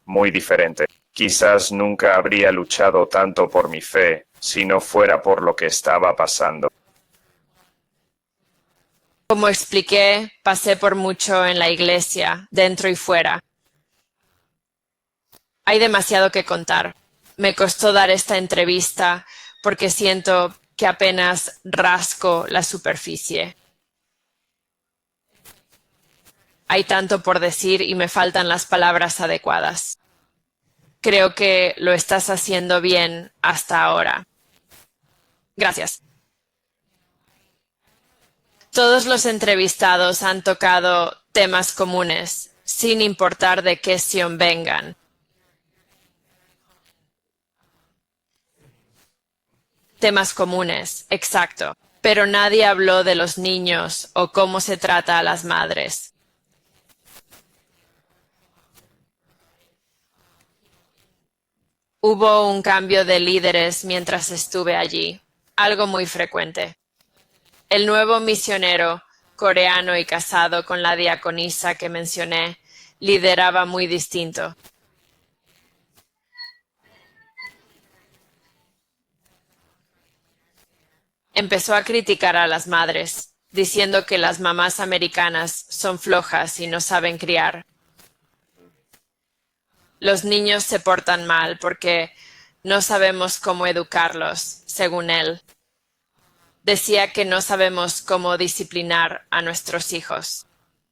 Muy diferente. Quizás nunca habría luchado tanto por mi fe si no fuera por lo que estaba pasando. Como expliqué, pasé por mucho en la iglesia, dentro y fuera. Hay demasiado que contar. Me costó dar esta entrevista porque siento que apenas rasco la superficie. Hay tanto por decir y me faltan las palabras adecuadas. Creo que lo estás haciendo bien hasta ahora. Gracias. Todos los entrevistados han tocado temas comunes, sin importar de qué Sion vengan. Temas comunes, exacto. Pero nadie habló de los niños o cómo se trata a las madres. Hubo un cambio de líderes mientras estuve allí, algo muy frecuente. El nuevo misionero, coreano y casado con la diaconisa que mencioné, lideraba muy distinto. Empezó a criticar a las madres, diciendo que las mamás americanas son flojas y no saben criar. Los niños se portan mal porque no sabemos cómo educarlos, según él. Decía que no sabemos cómo disciplinar a nuestros hijos.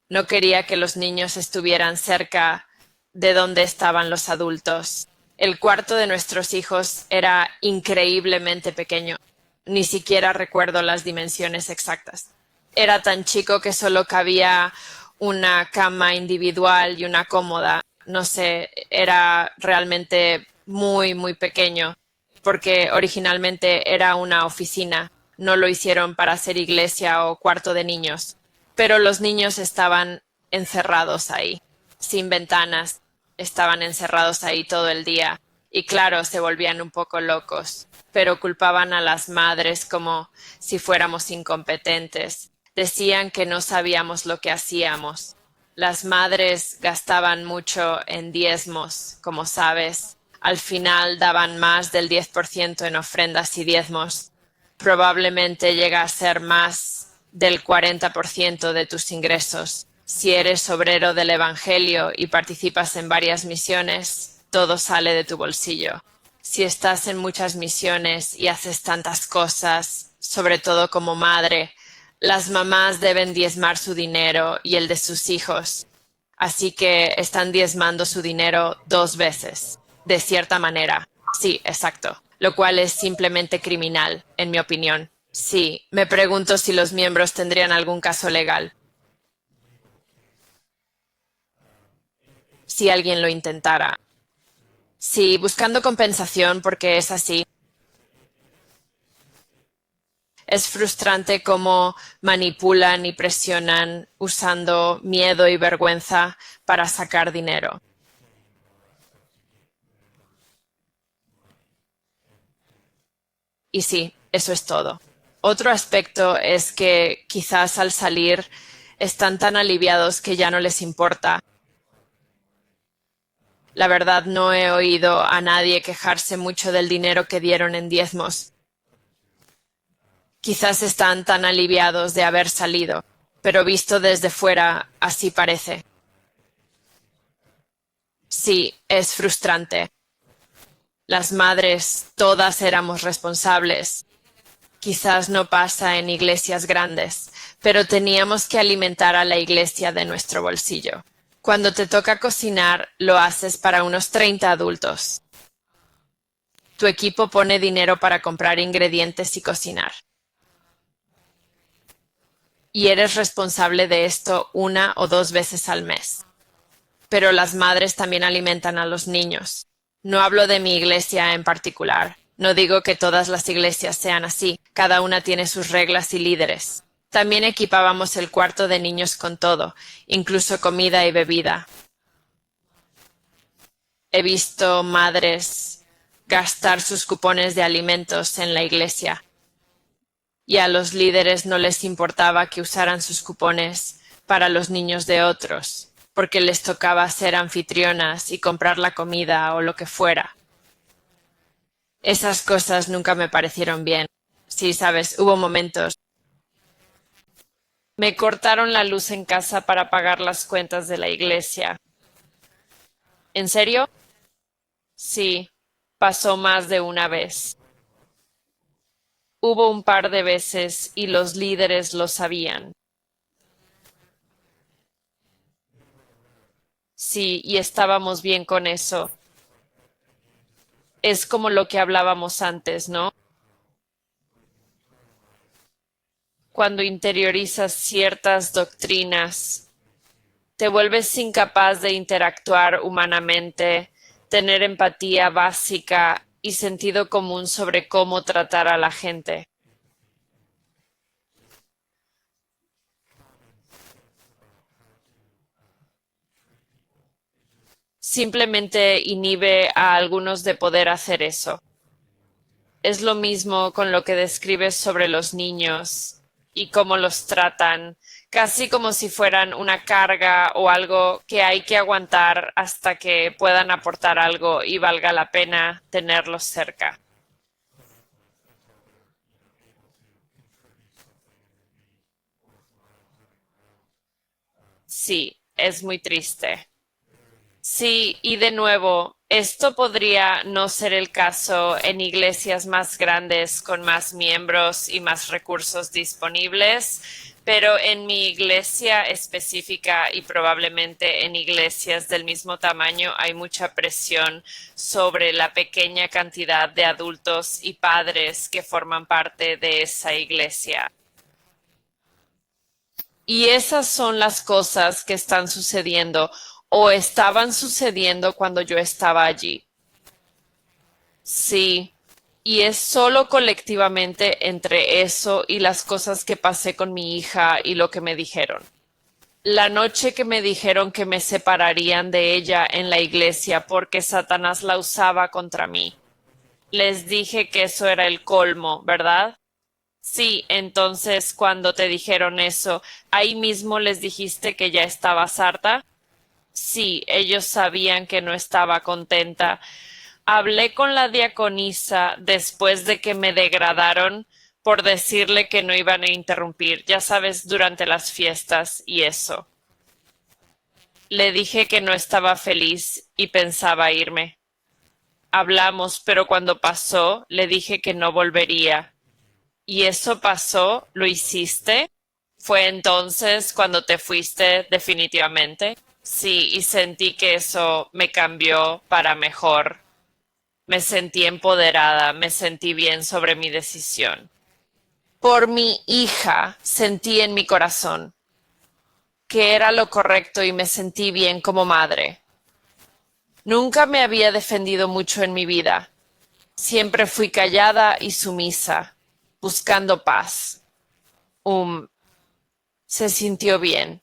No quería que los niños estuvieran cerca de donde estaban los adultos. El cuarto de nuestros hijos era increíblemente pequeño. Ni siquiera recuerdo las dimensiones exactas. Era tan chico que solo cabía una cama individual y una cómoda. No sé, era realmente muy, muy pequeño, porque originalmente era una oficina. No lo hicieron para hacer iglesia o cuarto de niños. Pero los niños estaban encerrados ahí, sin ventanas, estaban encerrados ahí todo el día. Y claro, se volvían un poco locos, pero culpaban a las madres como si fuéramos incompetentes. Decían que no sabíamos lo que hacíamos. Las madres gastaban mucho en diezmos, como sabes. Al final daban más del 10% en ofrendas y diezmos. Probablemente llega a ser más del 40% de tus ingresos. Si eres obrero del Evangelio y participas en varias misiones, todo sale de tu bolsillo. Si estás en muchas misiones y haces tantas cosas, sobre todo como madre, las mamás deben diezmar su dinero y el de sus hijos. Así que están diezmando su dinero 2 veces, de cierta manera. Sí, exacto. Lo cual es simplemente criminal, en mi opinión. Sí, me pregunto si los miembros tendrían algún caso legal. Si alguien lo intentara. Sí, buscando compensación porque es así. Es frustrante cómo manipulan y presionan usando miedo y vergüenza para sacar dinero. Y sí, eso es todo. Otro aspecto es que quizás al salir están tan aliviados que ya no les importa. La verdad, no he oído a nadie quejarse mucho del dinero que dieron en diezmos. Quizás están tan aliviados de haber salido, pero visto desde fuera, así parece. Sí, es frustrante. Las madres, todas éramos responsables. Quizás no pasa en iglesias grandes, pero teníamos que alimentar a la iglesia de nuestro bolsillo. Cuando te toca cocinar, lo haces para unos 30 adultos. Tu equipo pone dinero para comprar ingredientes y cocinar. Y eres responsable de esto 1 o 2 veces al mes. Pero las madres también alimentan a los niños. No hablo de mi iglesia en particular. No digo que todas las iglesias sean así. Cada una tiene sus reglas y líderes. También equipábamos el cuarto de niños con todo, incluso comida y bebida. He visto madres gastar sus cupones de alimentos en la iglesia. Y a los líderes no les importaba que usaran sus cupones para los niños de otros, porque les tocaba ser anfitrionas y comprar la comida o lo que fuera. Esas cosas nunca me parecieron bien. Sí, sabes, hubo momentos. Me cortaron la luz en casa para pagar las cuentas de la iglesia. ¿En serio? Sí, pasó más de una vez. Hubo un par de veces y los líderes lo sabían. Sí, y estábamos bien con eso. Es como lo que hablábamos antes, ¿no? Cuando interiorizas ciertas doctrinas, te vuelves incapaz de interactuar humanamente, tener empatía básica y sentido común sobre cómo tratar a la gente. simplemente inhibe a algunos de poder hacer eso. Es lo mismo con lo que describes sobre los niños y cómo los tratan, casi como si fueran una carga o algo que hay que aguantar hasta que puedan aportar algo y valga la pena tenerlos cerca. Sí, es muy triste. Sí, y de nuevo, esto podría no ser el caso en iglesias más grandes con más miembros y más recursos disponibles, pero en mi iglesia específica y probablemente en iglesias del mismo tamaño hay mucha presión sobre la pequeña cantidad de adultos y padres que forman parte de esa iglesia. Y esas son las cosas que están sucediendo o estaban sucediendo cuando yo estaba allí. Sí, y es solo colectivamente entre eso y las cosas que pasé con mi hija y lo que me dijeron. La noche que me dijeron que me separarían de ella en la iglesia porque Satanás la usaba contra mí. Les dije que eso era el colmo, ¿verdad? Sí, entonces cuando te dijeron eso, ahí mismo les dijiste que ya estabas harta. Sí, ellos sabían que no estaba contenta. Hablé con la diaconisa después de que me degradaron por decirle que no iban a interrumpir, ya sabes, durante las fiestas y eso. Le dije que no estaba feliz y pensaba irme. Hablamos, pero cuando pasó, le dije que no volvería. ¿Y eso pasó? ¿Lo hiciste? ¿Fue entonces cuando te fuiste definitivamente? Sí, y sentí que eso me cambió para mejor. Me sentí empoderada, me sentí bien sobre mi decisión. Por mi hija sentí en mi corazón que era lo correcto y me sentí bien como madre. Nunca me había defendido mucho en mi vida. Siempre fui callada y sumisa, buscando paz. Se sintió bien.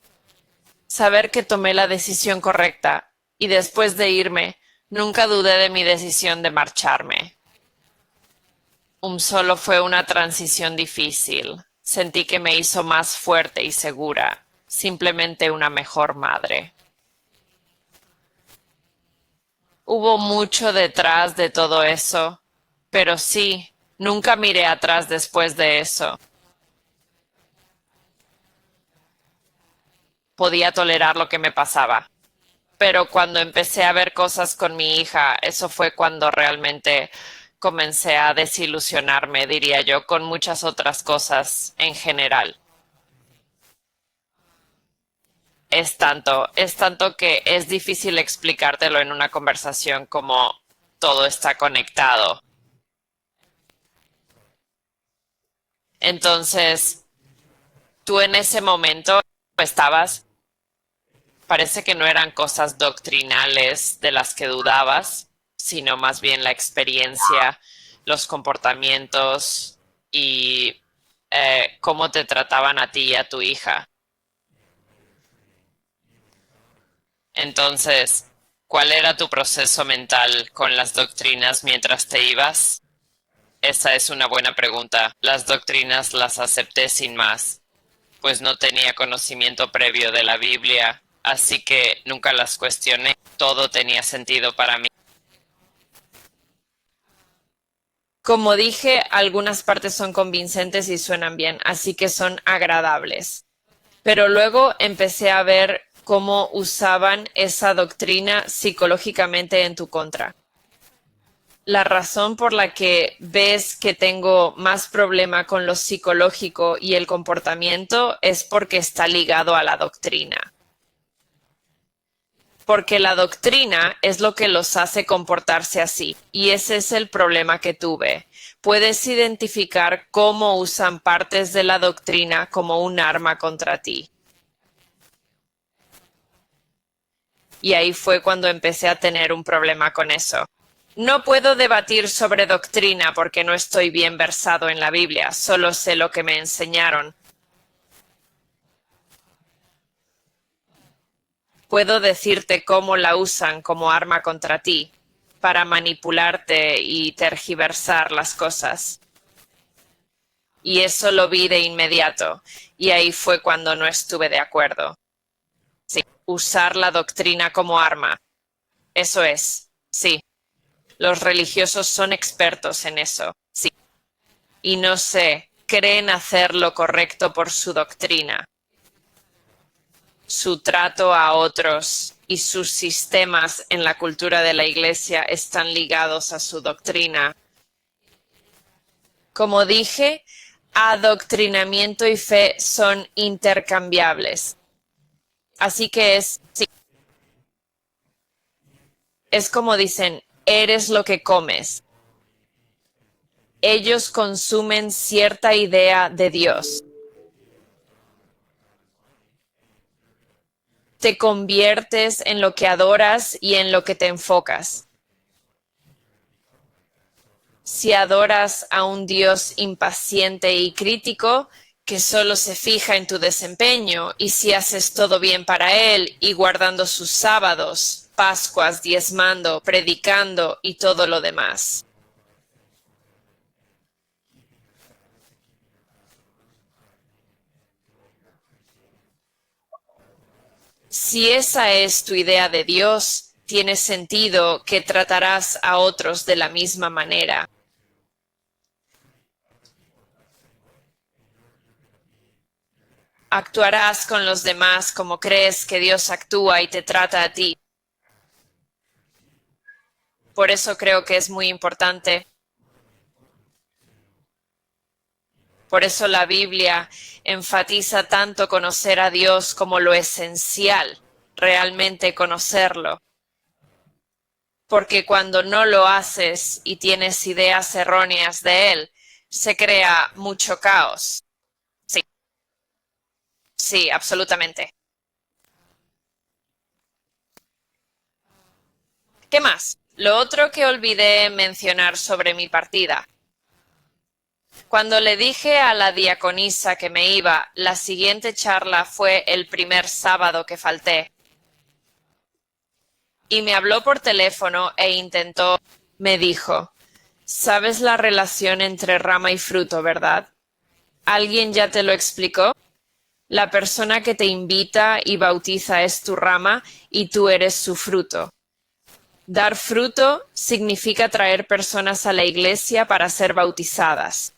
Saber que tomé la decisión correcta y después de irme, nunca dudé de mi decisión de marcharme. Solo fue una transición difícil. Sentí que me hizo más fuerte y segura, simplemente una mejor madre. Hubo mucho detrás de todo eso, pero sí, nunca miré atrás después de eso. Podía tolerar lo que me pasaba. Pero cuando empecé a ver cosas con mi hija, eso fue cuando realmente comencé a desilusionarme, diría yo, con muchas otras cosas en general. Es tanto que es difícil explicártelo en una conversación como todo está conectado. Entonces, tú en ese momento estabas, parece que no eran cosas doctrinales de las que dudabas, sino más bien la experiencia, los comportamientos y cómo te trataban a ti y a tu hija. Entonces, ¿cuál era tu proceso mental con las doctrinas mientras te ibas? Esa es una buena pregunta. Las doctrinas las acepté sin más, pues no tenía conocimiento previo de la Biblia, así que nunca las cuestioné. Todo tenía sentido para mí. Como dije, algunas partes son convincentes y suenan bien, así que son agradables. Pero luego empecé a ver cómo usaban esa doctrina psicológicamente en tu contra. La razón por la que ves que tengo más problema con lo psicológico y el comportamiento es porque está ligado a la doctrina. Porque la doctrina es lo que los hace comportarse así, y ese es el problema que tuve. Puedes identificar cómo usan partes de la doctrina como un arma contra ti. Y ahí fue cuando empecé a tener un problema con eso. No puedo debatir sobre doctrina porque no estoy bien versado en la Biblia, solo sé lo que me enseñaron. puedo decirte cómo la usan como arma contra ti, para manipularte y tergiversar las cosas. Y eso lo vi de inmediato, y ahí fue cuando no estuve de acuerdo. Sí, usar la doctrina como arma. Eso es, sí. Los religiosos son expertos en eso, sí. Y no sé, creen hacer lo correcto por su doctrina. Su trato a otros y sus sistemas en la cultura de la Iglesia están ligados a su doctrina. Como dije, adoctrinamiento y fe son intercambiables. Así que sí. Es como dicen, eres lo que comes. Ellos consumen cierta idea de Dios. Te conviertes en lo que adoras y en lo que te enfocas. Si adoras a un Dios impaciente y crítico, que solo se fija en tu desempeño, y si haces todo bien para Él y guardando sus sábados, Pascuas, diezmando, predicando y todo lo demás. Si esa es tu idea de Dios, tiene sentido que tratarás a otros de la misma manera. Actuarás con los demás como crees que Dios actúa y te trata a ti. Por eso creo que es muy importante. Por eso la Biblia enfatiza tanto conocer a Dios como lo esencial, realmente conocerlo. Porque cuando no lo haces y tienes ideas erróneas de Él, se crea mucho caos. Sí, sí, absolutamente. ¿Qué más? Lo otro que olvidé mencionar sobre mi partida. Cuando le dije a la diaconisa que me iba, la siguiente charla fue el primer sábado que falté. Y me habló por teléfono me dijo, ¿sabes la relación entre rama y fruto, verdad? ¿Alguien ya te lo explicó? La persona que te invita y bautiza es tu rama y tú eres su fruto. Dar fruto significa traer personas a la iglesia para ser bautizadas.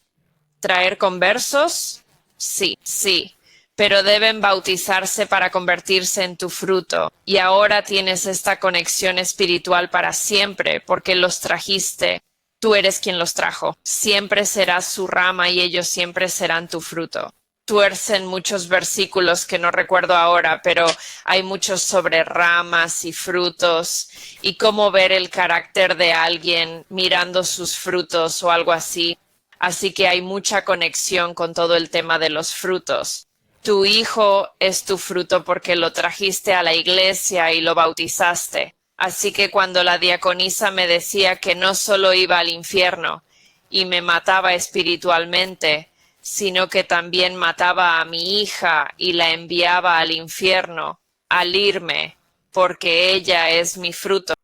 ¿Traer conversos? Sí, sí, pero deben bautizarse para convertirse en tu fruto. Y ahora tienes esta conexión espiritual para siempre, porque los trajiste. Tú eres quien los trajo. Siempre serás su rama y ellos siempre serán tu fruto. Tuercen muchos versículos que no recuerdo ahora, pero hay muchos sobre ramas y frutos y cómo ver el carácter de alguien mirando sus frutos o algo así. Así que hay mucha conexión con todo el tema de los frutos. Tu hijo es tu fruto porque lo trajiste a la iglesia y lo bautizaste. Así que cuando la diaconisa me decía que no solo iba al infierno y me mataba espiritualmente, sino que también mataba a mi hija y la enviaba al infierno, al irme, porque ella es mi fruto.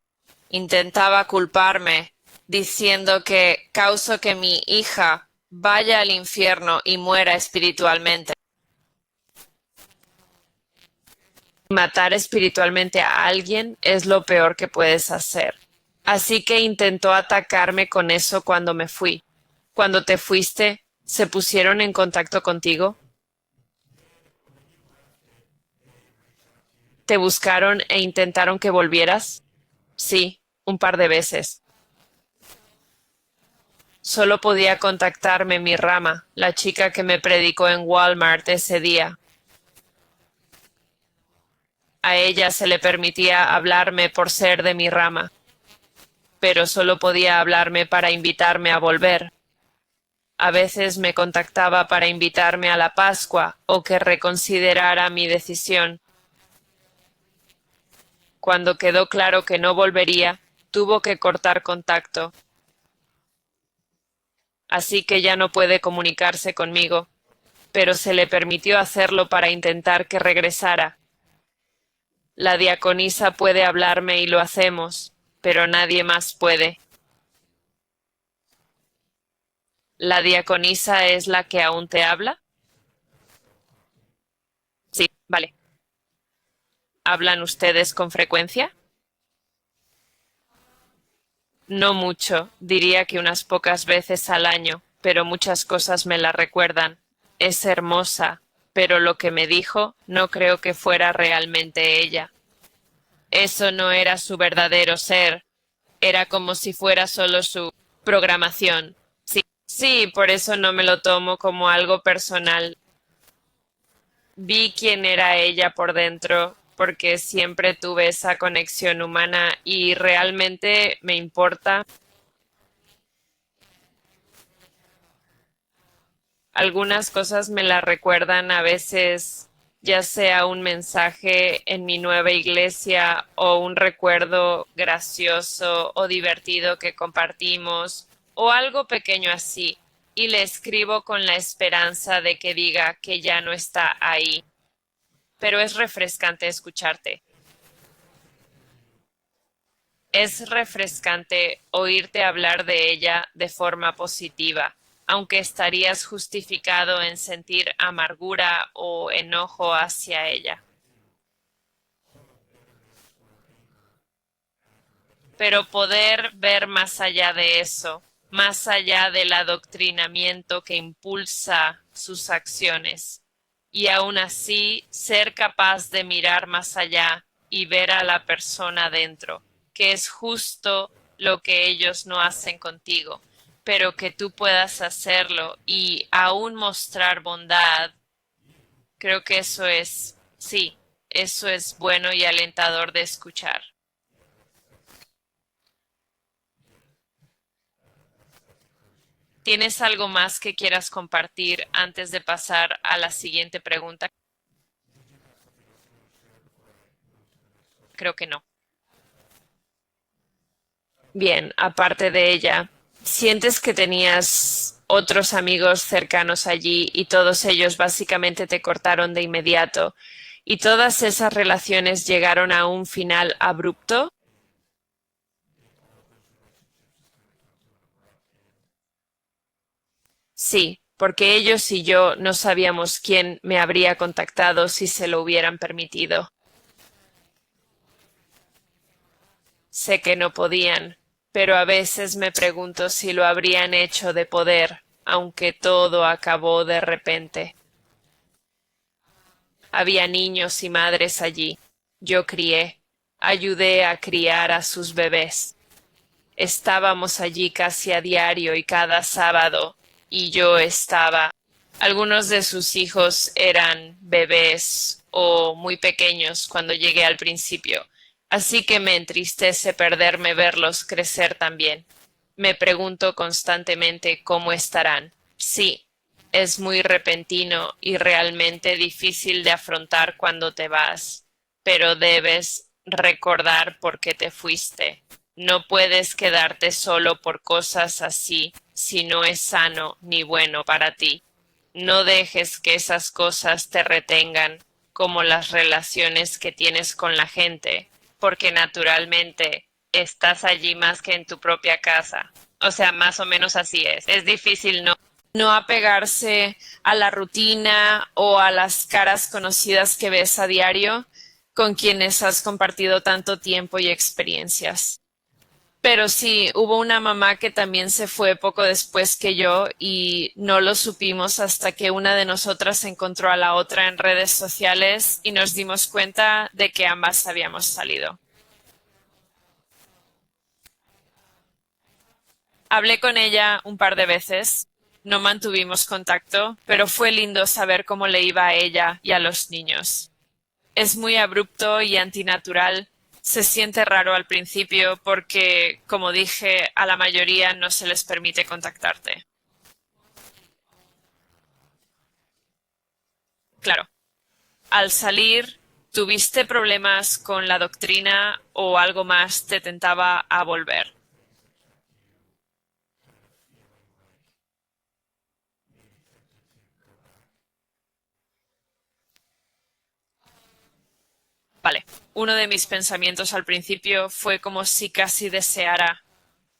Intentaba culparme, diciendo que causo que mi hija vaya al infierno y muera espiritualmente. Matar espiritualmente a alguien es lo peor que puedes hacer. Así que intentó atacarme con eso cuando me fui. Cuando te fuiste, ¿se pusieron en contacto contigo? ¿Te buscaron e intentaron que volvieras? Sí, un par de veces. Solo podía contactarme mi rama, la chica que me predicó en Walmart ese día. A ella se le permitía hablarme por ser de mi rama, pero solo podía hablarme para invitarme a volver. A veces me contactaba para invitarme a la Pascua o que reconsiderara mi decisión. Cuando quedó claro que no volvería, tuvo que cortar contacto. Así que ya no puede comunicarse conmigo, pero se le permitió hacerlo para intentar que regresara. La diaconisa puede hablarme y lo hacemos, pero nadie más puede. ¿La diaconisa es la que aún te habla? Sí, vale. ¿Hablan ustedes con frecuencia? No mucho, diría que unas pocas veces al año, pero muchas cosas me la recuerdan. Es hermosa, pero lo que me dijo no creo que fuera realmente ella. Eso no era su verdadero ser, era como si fuera solo su programación. Sí, sí, por eso no me lo tomo como algo personal. Vi quién era ella por dentro, porque siempre tuve esa conexión humana y realmente me importa. Algunas cosas me la recuerdan a veces, ya sea un mensaje en mi nueva iglesia o un recuerdo gracioso o divertido que compartimos o algo pequeño así, y le escribo con la esperanza de que diga que ya no está ahí. Pero es refrescante escucharte. Es refrescante oírte hablar de ella de forma positiva, aunque estarías justificado en sentir amargura o enojo hacia ella. Pero poder ver más allá de eso, más allá del adoctrinamiento que impulsa sus acciones, y aún así ser capaz de mirar más allá y ver a la persona dentro, que es justo lo que ellos no hacen contigo, pero que tú puedas hacerlo y aún mostrar bondad. Creo que eso es, sí, eso es bueno y alentador de escuchar. ¿Tienes algo más que quieras compartir antes de pasar a la siguiente pregunta? Creo que no. Bien, aparte de ella, ¿sientes que tenías otros amigos cercanos allí y todos ellos básicamente te cortaron de inmediato y todas esas relaciones llegaron a un final abrupto? Sí, porque ellos y yo no sabíamos quién me habría contactado si se lo hubieran permitido. Sé que no podían, pero a veces me pregunto si lo habrían hecho de poder, aunque todo acabó de repente. Había niños y madres allí. Yo crié, ayudé a criar a sus bebés. Estábamos allí casi a diario y cada sábado, y yo estaba. Algunos de sus hijos eran bebés o muy pequeños cuando llegué al principio, así que me entristece perderme verlos crecer también. Me pregunto constantemente cómo estarán. Sí, es muy repentino y realmente difícil de afrontar cuando te vas, pero debes recordar por qué te fuiste. No puedes quedarte solo por cosas así si no es sano ni bueno para ti. No dejes que esas cosas te retengan, como las relaciones que tienes con la gente, porque naturalmente estás allí más que en tu propia casa. O sea, más o menos así es. Es difícil no apegarse a la rutina o a las caras conocidas que ves a diario con quienes has compartido tanto tiempo y experiencias. Pero sí, hubo una mamá que también se fue poco después que yo y no lo supimos hasta que una de nosotras encontró a la otra en redes sociales y nos dimos cuenta de que ambas habíamos salido. Hablé con ella un par de veces, no mantuvimos contacto, pero fue lindo saber cómo le iba a ella y a los niños. Es muy abrupto y antinatural. Se siente raro al principio porque, como dije, a la mayoría no se les permite contactarte. Claro, al salir, ¿tuviste problemas con la doctrina o algo más te tentaba a volver? Vale. Uno de mis pensamientos al principio fue como si casi deseara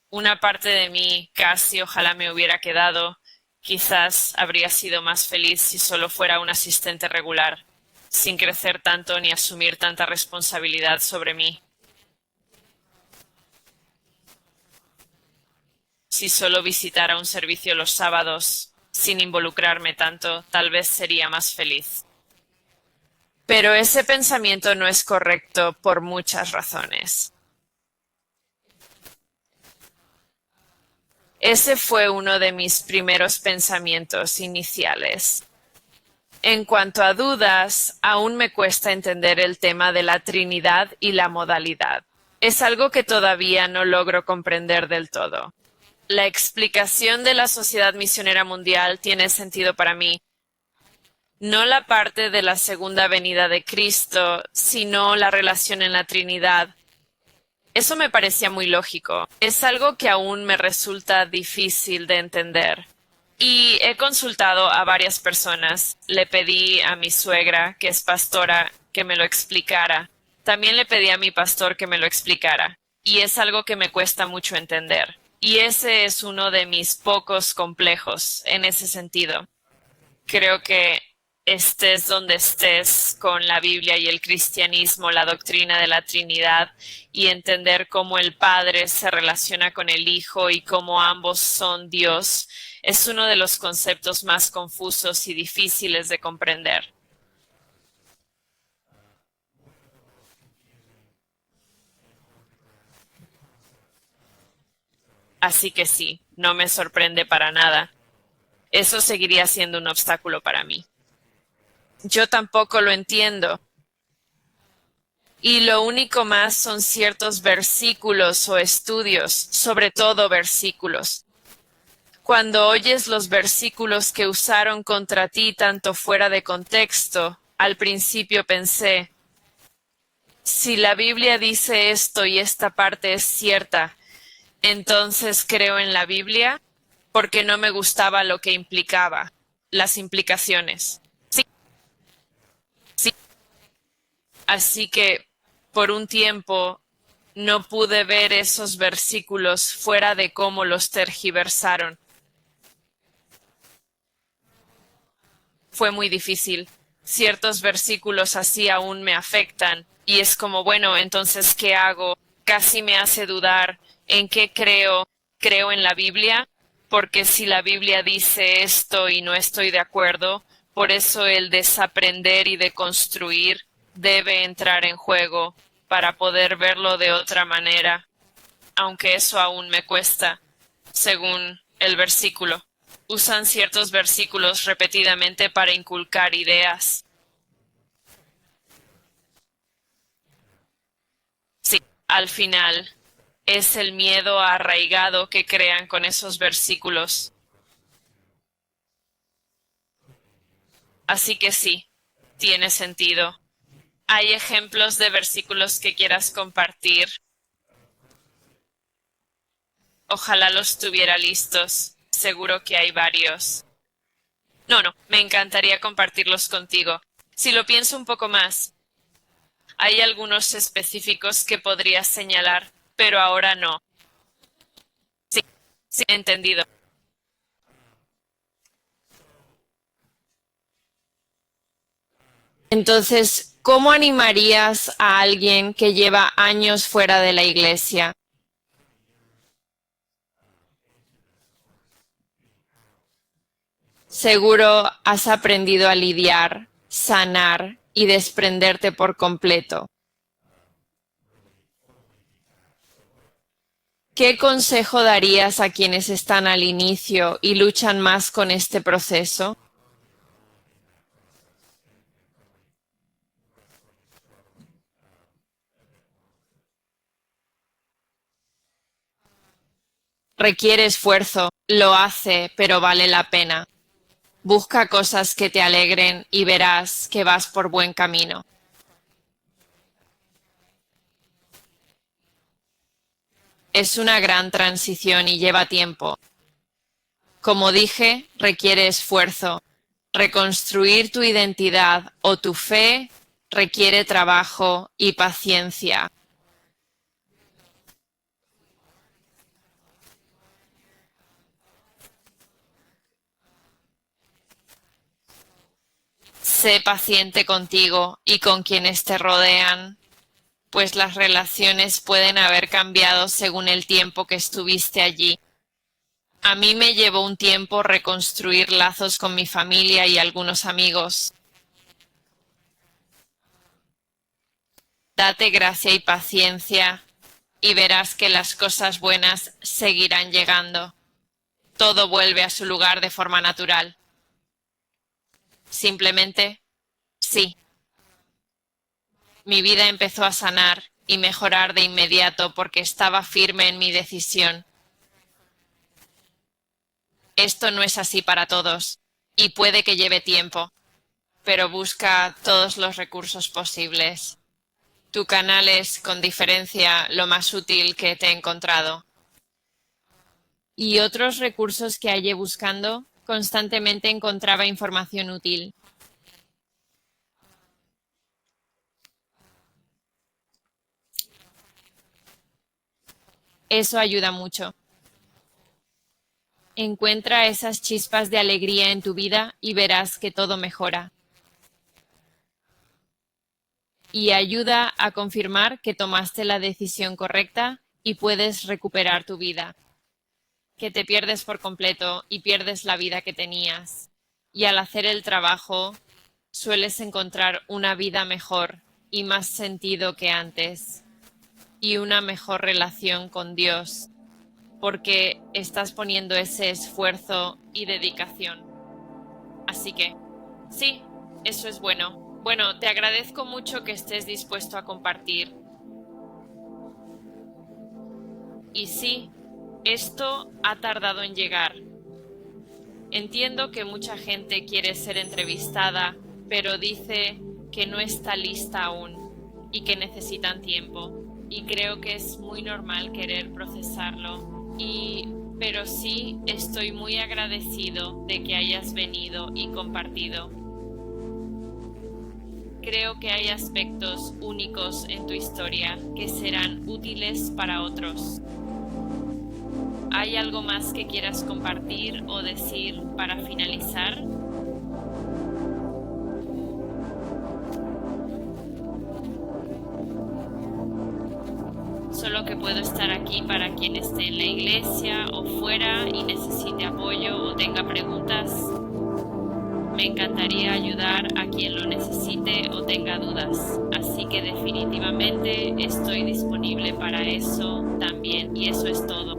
una parte de mí, casi ojalá me hubiera quedado. Quizás habría sido más feliz si solo fuera un asistente regular, sin crecer tanto ni asumir tanta responsabilidad sobre mí. Si solo visitara un servicio los sábados, sin involucrarme tanto, tal vez sería más feliz. Pero ese pensamiento no es correcto por muchas razones. Ese fue uno de mis primeros pensamientos iniciales. En cuanto a dudas, aún me cuesta entender el tema de la Trinidad y la modalidad. Es algo que todavía no logro comprender del todo. La explicación de la Sociedad Misionera Mundial tiene sentido para mí. No la parte de la segunda venida de Cristo, sino la relación en la Trinidad. Eso me parecía muy lógico. Es algo que aún me resulta difícil de entender. Y he consultado a varias personas. Le pedí a mi suegra, que es pastora, que me lo explicara. También le pedí a mi pastor que me lo explicara. Y es algo que me cuesta mucho entender. Y ese es uno de mis pocos complejos en ese sentido. Creo que estés donde estés con la Biblia y el cristianismo, la doctrina de la Trinidad y entender cómo el Padre se relaciona con el Hijo y cómo ambos son Dios, es uno de los conceptos más confusos y difíciles de comprender. Así que sí, no me sorprende para nada. Eso seguiría siendo un obstáculo para mí. Yo tampoco lo entiendo. Y lo único más son ciertos versículos o estudios, sobre todo versículos. Cuando oyes los versículos que usaron contra ti tanto fuera de contexto, al principio pensé, si la Biblia dice esto y esta parte es cierta, entonces creo en la Biblia porque no me gustaba lo que implicaba, las implicaciones. Sí. Así que por un tiempo no pude ver esos versículos fuera de cómo los tergiversaron. Fue muy difícil. Ciertos versículos así aún me afectan y es como, bueno, entonces, ¿qué hago? Casi me hace dudar en qué creo. ¿Creo en la Biblia? Porque si la Biblia dice esto y no estoy de acuerdo, por eso el desaprender y deconstruir debe entrar en juego para poder verlo de otra manera, aunque eso aún me cuesta, según el versículo. Usan ciertos versículos repetidamente para inculcar ideas. Sí, al final es el miedo arraigado que crean con esos versículos. Así que sí, tiene sentido. ¿Hay ejemplos de versículos que quieras compartir? Ojalá los tuviera listos. Seguro que hay varios. No, me encantaría compartirlos contigo. Si lo pienso un poco más, hay algunos específicos que podrías señalar, pero ahora no. Sí, entendido. Entonces, ¿cómo animarías a alguien que lleva años fuera de la iglesia? Seguro has aprendido a lidiar, sanar y desprenderte por completo. ¿Qué consejo darías a quienes están al inicio y luchan más con este proceso? Requiere esfuerzo, lo hace, pero vale la pena. Busca cosas que te alegren y verás que vas por buen camino. Es una gran transición y lleva tiempo. Como dije, requiere esfuerzo. Reconstruir tu identidad o tu fe requiere trabajo y paciencia. Sé paciente contigo y con quienes te rodean, pues las relaciones pueden haber cambiado según el tiempo que estuviste allí. A mí me llevó un tiempo reconstruir lazos con mi familia y algunos amigos. Date gracia y paciencia y verás que las cosas buenas seguirán llegando. Todo vuelve a su lugar de forma natural. Simplemente, sí. Mi vida empezó a sanar y mejorar de inmediato porque estaba firme en mi decisión. Esto no es así para todos y puede que lleve tiempo, pero busca todos los recursos posibles. Tu canal es, con diferencia, lo más útil que te he encontrado. Y otros recursos que hallé buscando, constantemente encontraba información útil. Eso ayuda mucho. Encuentra esas chispas de alegría en tu vida y verás que todo mejora. Y ayuda a confirmar que tomaste la decisión correcta y puedes recuperar tu vida. Que te pierdes por completo y pierdes la vida que tenías. Y al hacer el trabajo, sueles encontrar una vida mejor y más sentido que antes. Y una mejor relación con Dios, porque estás poniendo ese esfuerzo y dedicación. Así que, sí, eso es bueno. Bueno, te agradezco mucho que estés dispuesto a compartir. Y sí, esto ha tardado en llegar. Entiendo que mucha gente quiere ser entrevistada, pero dice que no está lista aún y que necesitan tiempo. Y creo que es muy normal querer procesarlo. Pero sí estoy muy agradecido de que hayas venido y compartido. Creo que hay aspectos únicos en tu historia que serán útiles para otros. ¿Hay algo más que quieras compartir o decir para finalizar? Solo que puedo estar aquí para quien esté en la iglesia o fuera y necesite apoyo o tenga preguntas. Me encantaría ayudar a quien lo necesite o tenga dudas, así que definitivamente estoy disponible para eso también, y eso es todo.